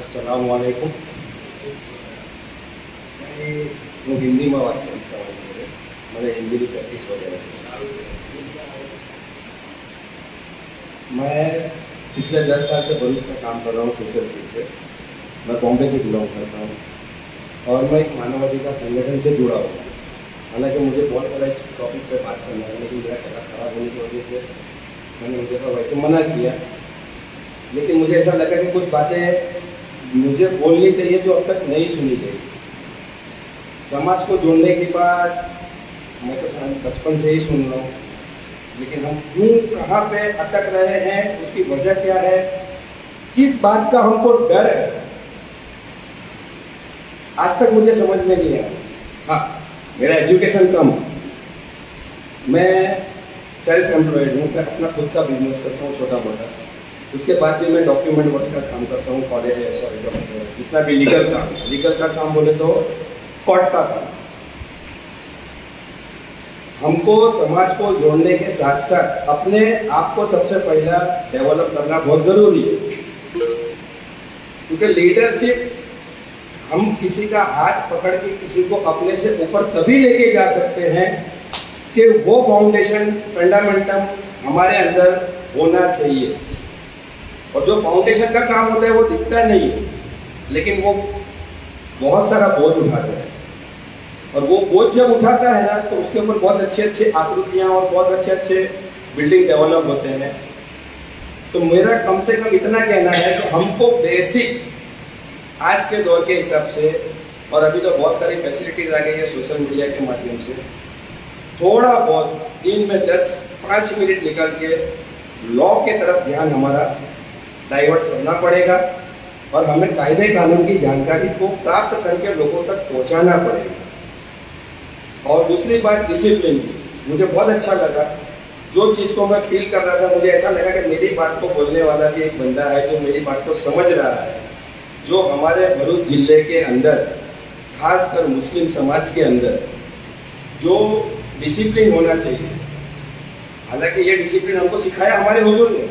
अस्सलाम वालेकुम. હું હિન્દીમાં વાત કરીશ તમારી સાથે. મને હિન્દીની પ્રેક્ટિસ વગેરે. मैं पिछले 10 साल से भरूच में काम कर रहा हूँ सोशल फील्ड पे. मैं बॉम्बे से बिलोंग करता हूँ और मैं एक मानवाधिकार संगठन से जुड़ा हुआ हूँ. हालांकि मुझे बहुत सारा इस टॉपिक पे बात करना है, लेकिन मेरा गला खराब होने की वजह से मैंने उनके तो वैसे मना किया. लेकिन मुझे ऐसा लगा कि कुछ बातें मुझे बोलनी चाहिए जो अब तक नहीं सुनी गई. समाज को जोड़ने की बात मैं तो बचपन से ही सुन रहा हूँ, लेकिन हम क्यों कहाँ पे अटक रहे हैं, उसकी वजह क्या है, किस बात का हमको डर है, आज तक मुझे समझ में नहीं आया. हाँ, मेरा एजुकेशन कम, मैं सेल्फ एम्प्लॉयड हूँ, मैं अपना खुद का बिजनेस करता हूँ छोटा मोटा. उसके बाद भी मैं डॉक्यूमेंट वर्क का काम करता हूँ, कॉलेज जितना भी लीगल का काम बोले तो कोर्ट का काम. हमको समाज को जोड़ने के साथ साथ अपने आप को सबसे पहला डेवलप करना बहुत ज़रूरी है, क्योंकि लीडरशिप हम किसी का हाथ पकड़ के किसी को अपने से ऊपर तभी लेके जा सकते हैं कि वो फाउंडेशन फंडामेंटम हमारे अंदर होना चाहिए. और जो फाउंडेशन का काम होता है वो दिखता नहीं है, लेकिन वो बहुत सारा बोझ उठाता है. और वो बोझ जब उठाता है ना, तो उसके ऊपर बहुत अच्छे अच्छे आकृतियाँ और बहुत अच्छे अच्छे बिल्डिंग डेवलप होते हैं. तो मेरा कम से कम इतना कहना है कि हमको बेसिक आज के दौर के हिसाब से, और अभी तो बहुत सारी फैसिलिटीज आ गई है सोशल मीडिया के माध्यम से, थोड़ा बहुत दिन में 10-5 मिनट निकल के लॉ के तरफ ध्यान हमारा डाइवर्ट करना पड़ेगा और हमें कायदे कानून की जानकारी को प्राप्त करके लोगों तक पहुंचाना पड़ेगा. और दूसरी बात डिसिप्लिन की, मुझे बहुत अच्छा लगा जो चीज़ को मैं फील कर रहा था. मुझे ऐसा लगा कि मेरी बात को बोलने वाला भी एक बंदा है जो मेरी बात को समझ रहा है. जो हमारे भरूच जिले के अंदर, खासकर मुस्लिम समाज के अंदर जो डिसिप्लिन होना चाहिए, हालांकि ये डिसिप्लिन हमको सिखाया हमारे हुजूर ने.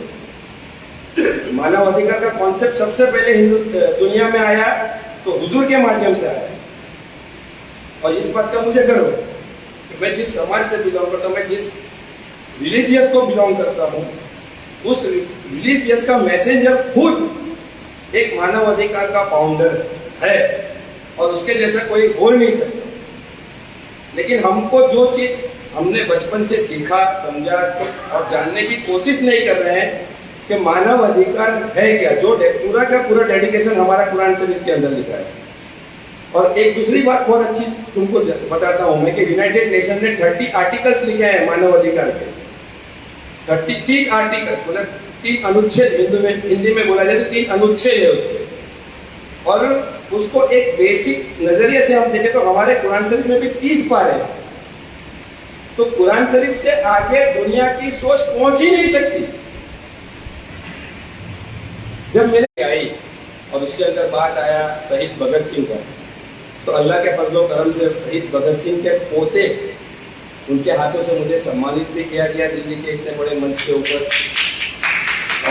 मानव अधिकार का कॉन्सेप्ट सबसे पहले दुनिया में आया तो हुजूर के माध्यम से आया, और इस बात का मुझे गर्व है. कि मैं जिस समाज से बिलोंग करता हूँ, मैं जिस रिलीजियस को बिलोंग करता हूँ, उस रिलीजियस का मैसेंजर खुद एक मानव अधिकार का फाउंडर है और उसके जैसा कोई हो ही नहीं सकता। लेकिन हमको जो चीज हमने बचपन से सीखा, समझा और जानने की कोशिश नहीं कर रहे हैं कि मानव अधिकार है क्या, जो पूरा का पूरा डेडिकेशन हमारा कुरान शरीफ के अंदर लिखा है। और एक दूसरी बात बहुत अच्छी तुमको बताता हूं मैं कि यूनाइटेड नेशन ने 30 आर्टिकल्स लिखे हैं मानव अधिकार के। 30 आर्टिकल्स मतलब 3 अनुच्छेद, हिंदी में बोला जाए तो 3 अनुच्छेद है उसके। और उसको एक बेसिक नजरिए से हम देखें तो हमारे कुरान शरीफ में भी 30 पारे हैं। तो कुरान शरीफ से आगे दुनिया की सोच पहुंच ही नहीं सकती। जब मेरे आई और उसके अंदर बात आया शहीद भगत सिंह का, तो अल्लाह के फजलो करम से शहीद भगत सिंह के पोते, उनके हाथों से मुझे सम्मानित भी किया गया दिल्ली के इतने बड़े मंच के ऊपर।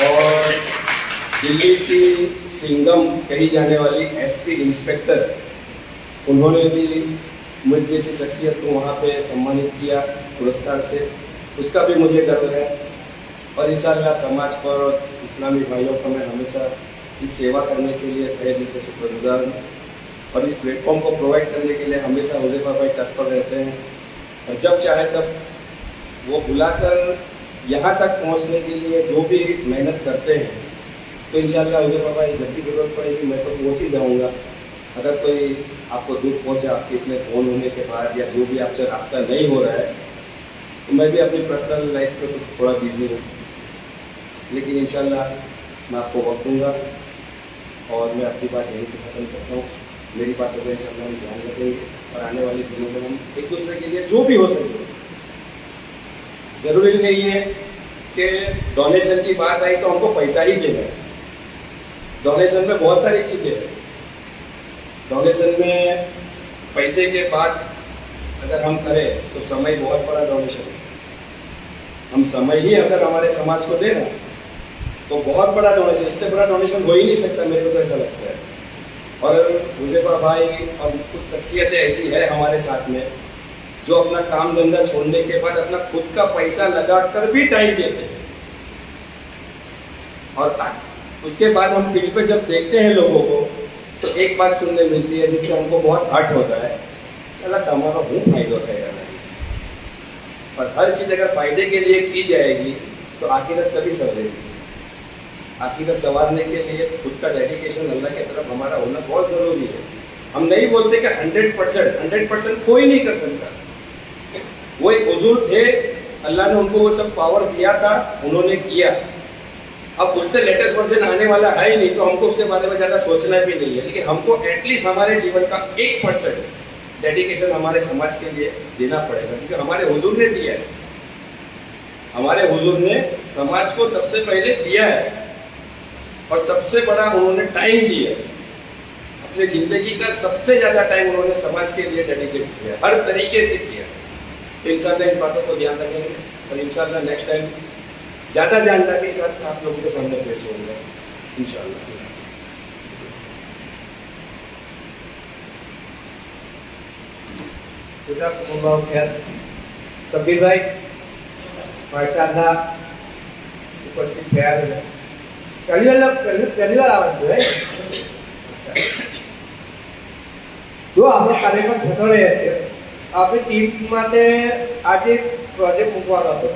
और दिल्ली की सिंगम कही जाने वाली एसपी इंस्पेक्टर, उन्होंने भी मुझ जैसी शख्सियत को वहाँ पे सम्मानित किया पुरस्कार से, उसका भी मुझे गर्व है। और इंशाअल्लाह समाज पर और इस्लामी भाइयों को मैं हमेशा इस सेवा करने के लिए तहे दिल से शुक्रगुजार हूँ। और इस प्लेटफॉर्म को प्रोवाइड करने के लिए हमेशा हुज़ैफा भाई तत्पर रहते हैं और जब चाहे तब वो बुलाकर यहाँ तक पहुँचने के लिए जो भी मेहनत करते हैं, तो इंशाअल्लाह हुज़ैफा भाई जब भी ज़रूरत पड़ेगी मैं तो पहुँच ही जाऊँगा। अगर कोई आपको दुख पहुँचा आपके इतने फ़ोन होने के बाद या जो भी आपसे रास्ता नहीं हो रहा है, तो मैं भी अपनी पर्सनल लाइफ में कुछ थोड़ा बिजी हूँ, लेकिन इंशाअल्लाह मैं आपको वक्त दूँगा। और मैं अपनी बात यहीं पर ख़त्म करता हूँ। मेरी बातों का इंशाअल्लाह हम ध्यान रखेंगे और आने वाले दिनों में हम एक दूसरे के लिए जो भी हो सके, जरूरी नहीं है कि डोनेशन की बात आई तो हमको पैसा ही देना है। डोनेशन में बहुत सारी चीज़ें हैं। डोनेशन में पैसे के बाद अगर हम करें तो समय बहुत बड़ा डोनेशन है। हम समय ही अगर हमारे समाज को देना तो बहुत बड़ा डोनेशन, इससे बड़ा डोनेशन हो ही नहीं सकता, मेरे को तो ऐसा लगता है। और हुज़ैफा भाई और कुछ शख्सियतें ऐसी है हमारे साथ में जो अपना काम धंधा छोड़ने के बाद अपना खुद का पैसा लगाकर भी टाइम देते हैं। और उसके बाद हम फील्ड पे जब देखते हैं लोगों को तो एक बात सुनने मिलती है जिससे हमको बहुत हर्ट होता है, अल्लाह हमारा हूँ फायदा उठाएगा नहीं। और हर चीज़ अगर फायदे के लिए की जाएगी तो आखिरत कभी सवरेगी। आखिरत संवारने के लिए खुद का डेडिकेशन अल्लाह की तरफ हमारा होना बहुत ज़रूरी है। हम नहीं बोलते कि 100% कोई नहीं कर सकता। वो एक हुजूर थे, अल्लाह ने उनको वो सब पावर दिया था, उन्होंने किया। अब उससे लेटेस्ट वर्जन आने वाला है ही नहीं, तो हमको उसके बारे में ज़्यादा सोचना भी नहीं है। लेकिन हमको एटलीस्ट हमारे जीवन का 1% डेडिकेशन हमारे समाज के लिए देना पड़ेगा, क्योंकि हमारे हुजूर ने दिया है। हमारे हुजूर ने समाज को सबसे पहले दिया है और सबसे बड़ा उन्होंने टाइम दिया। अपने जिंदगी का सबसे ज्यादा टाइम उन्होंने समाज के लिए डेडिकेट किया, हर तरीके से किया। तो इंशाअल्लाह इस बातों को ध्यान रखेंगे और इंशाअल्लाह नेक्स्ट टाइम ज्यादा जानकारी के साथ आप लोगों के सामने पेश होंगे इंशाअल्लाह। जज़ाकुमुल्लाह खैर। सबीर भाई माशाअल्लाह उपस्थित થયા છે। પહેલી વાર આવવાનું છે। જો આપણો કાર્યક્રમ થતો રહે છે, આપણી ટીમ માટે આજે પ્રોજેક્ટ મૂકવાનો હતો।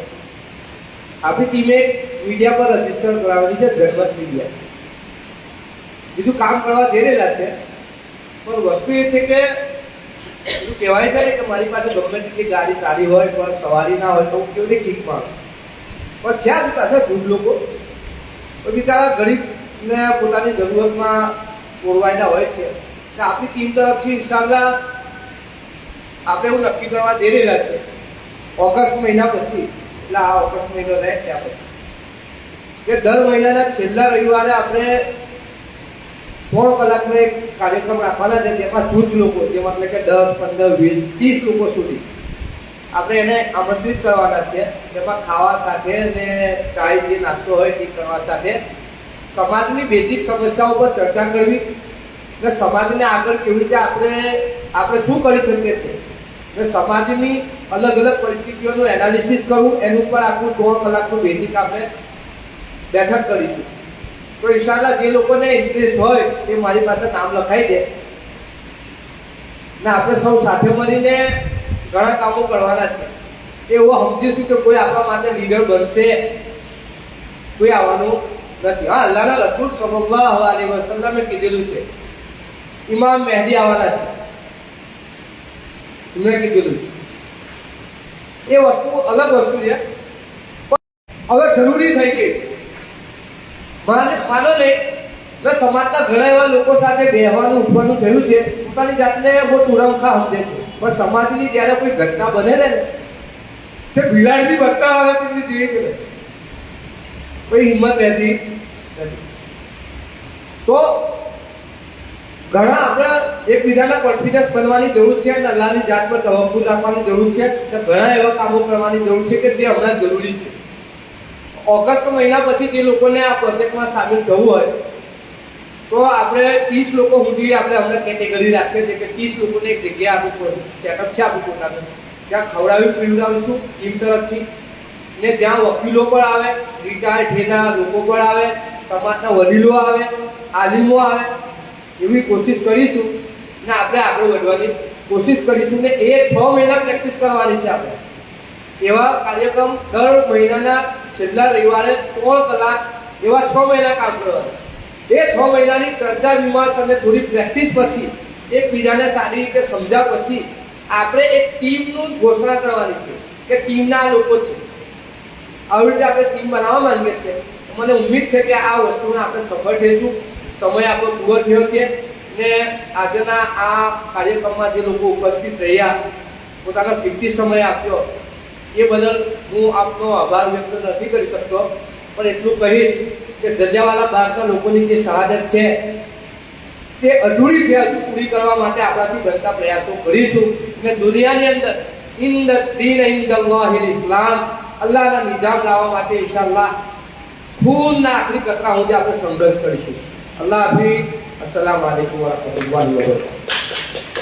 આપણી ટીમે મીડિયા પર રજીસ્ટર કરાવેલી છે, જનમત મીડિયા। બીજું કામ કરવા જઈ રહેલા છે, પણ વસ્તુ એ છે કે એવું કહેવાય છે ને કે મારી પાસે ગમે તેટલી ગાડી સારી હોય પણ સવારી ના હોય તો હું કેવી રીતે કિક મારું। પણ છે આપણી પાસે ખૂબ લોકો તો બિચારા ગરીબને પોતાની જરૂરતમાં પુરવાયેલા હોય છે। તો આપણી ટીમ તરફથી ઇન્શાઅલ્લાહ આપણે એવું નક્કી કરવા જઈ રહેલા છે ઓગસ્ટ મહિના પછી, એટલે આ ઓગસ્ટ મહિનો રહે ત્યાં પછી, કે દર મહિનાના છેલ્લા રવિવારે આપણે 3 કલાકનો એક કાર્યક્રમ રાખવાના છે, જેમાં જૂથ લોકો, જેમાં એટલે કે 10, 15, 20, 30 લોકો સુધી આપણે એને આમંત્રિત કરવાના છે। તેમાં ખાવા સાથે ને ચાય જે નાસ્તો હોય તે કરવા સાથે સમાજની બેઝિક સમસ્યાઓ પર ચર્ચા કરવી ને સમાજને આગળ કેવી રીતે આપણે શું કરી શકીએ છીએ ને સમાજની અલગ અલગ પરિસ્થિતિઓનું એનાલિસિસ કરવું, એનું ઉપર આખું 3 કલાકનું બેઝિક આપણે બેઠક કરીશું. તો ઇન્શાલ્લાહ જે લોકોને ઇન્ટરેસ્ટ હોય એ મારી પાસે નામ લખાઈ દે ને આપણે સૌ સાથે મળીને ઘણા કામો કરવાના છે. એવું સમજીશું કે કોઈ આપણા માટે લીડર બનશે, કોઈ આવવાનું નથી. હા, અલ્લાહના રસૂલ સલ્લલ્લાહુ અલૈહિ વસલ્લમે કીધેલું છે ઇમામ મહેદી આવવાના છે, એમણે કીધેલું છે. એ વસ્તુ અલગ વસ્તુ છે, હવે જરૂરી થઈ ગઈ છે. માનો નહીં, મેં સમાજના ઘણા એવા લોકો સાથે બેહવાનું ઉઠવાનું થયું છે, પોતાની જાતને બહુ તુરંખા સમજે છે, પણ સમાજની જ્યારે કોઈ ઘટના બને ને તે બિલાડીની ઘટના આવે તેની જોઈએ છે, કોઈ હિંમત રહેતી નથી. તો ઘણા આપણે એકબીજાના કોન્ફિડન્સ બનવાની જરૂર છે અને અલ્લાહની જાત પર તવક્કુલ રાખવાની જરૂર છે. ઘણા એવા કામો કરવાની જરૂર છે કે જે હમણાં જરૂરી છે. ઓગસ્ટ મહિના પછી જે લોકોને આ પ્રોજેક્ટમાં સામેલ થવું હોય તો આપણે 30 લોકો સુધી આપણે હમણાં કેટેગરી રાખીએ છીએ કે 30 લોકોને એક જગ્યા આપણું સેટઅપ છે આપણું પોતાનું, ત્યાં ખવડાવી પીવડાવીશું ટીમ તરફથી, ને જ્યાં વકીલો પણ આવે, રિટાયર્ડ થયેલા લોકો પણ આવે, સમાજના વડીલો આવે, આલિમો આવે, એવી કોશિશ કરીશું ને આપણે આગળ વધવાની કોશિશ કરીશું. ને એ 6 મહિના પ્રેક્ટિસ કરવાની છે આપણે. એવા કાર્યક્રમ દર મહિનાના છેલ્લા રવિવારે 3 કલાક એવા 6 મહિના કામ કરવાનું. એ 6 મહિનાની ચર્ચા વિમર્શ અને થોડી પ્રેક્ટિસ પછી, એકબીજાને સારી રીતે સમજ્યા પછી આપણે એક ટીમનું ઘોષણા કરવાની છે કે ટીમના લોકો છે. આવી રીતે આપણે ટીમ બનાવવા માંગીએ છીએ. મને ઉમ્મીદ છે કે આ વસ્તુમાં આપણે સફળ થઈશું. સમય આપણો પૂરો થયો છે ને આજના આ કાર્યક્રમમાં જે લોકો ઉપસ્થિત રહ્યા, પોતાનો કિંમતી સમય આપ્યો, એ બદલ હું આપનો આભાર વ્યક્ત નથી કરી શકતો, પણ એટલું કહીશ કે જલિયાવાલા બાગના લોકોની જે શહાદત છે તે અધૂરી છે, હજુ પૂરી કરવા માટે આપણાથી બનતા પ્રયાસો કરીશું. અને દુનિયાની અંદર ઇન્દ દીન ઇન્દલ્લાહિલ ઇસ્લામ, અલ્લાહના નિજામ લાવવા માટે ઇન્શાઅલ્લાહ ખૂનના આખરી કતરા સુધી આપણે સંઘર્ષ કરીશું. અલ્લાહ હાફિઝ. અસ્સલામુ અલૈકુમ વરહમતુલ્લાહિ વબરકાતુહુ.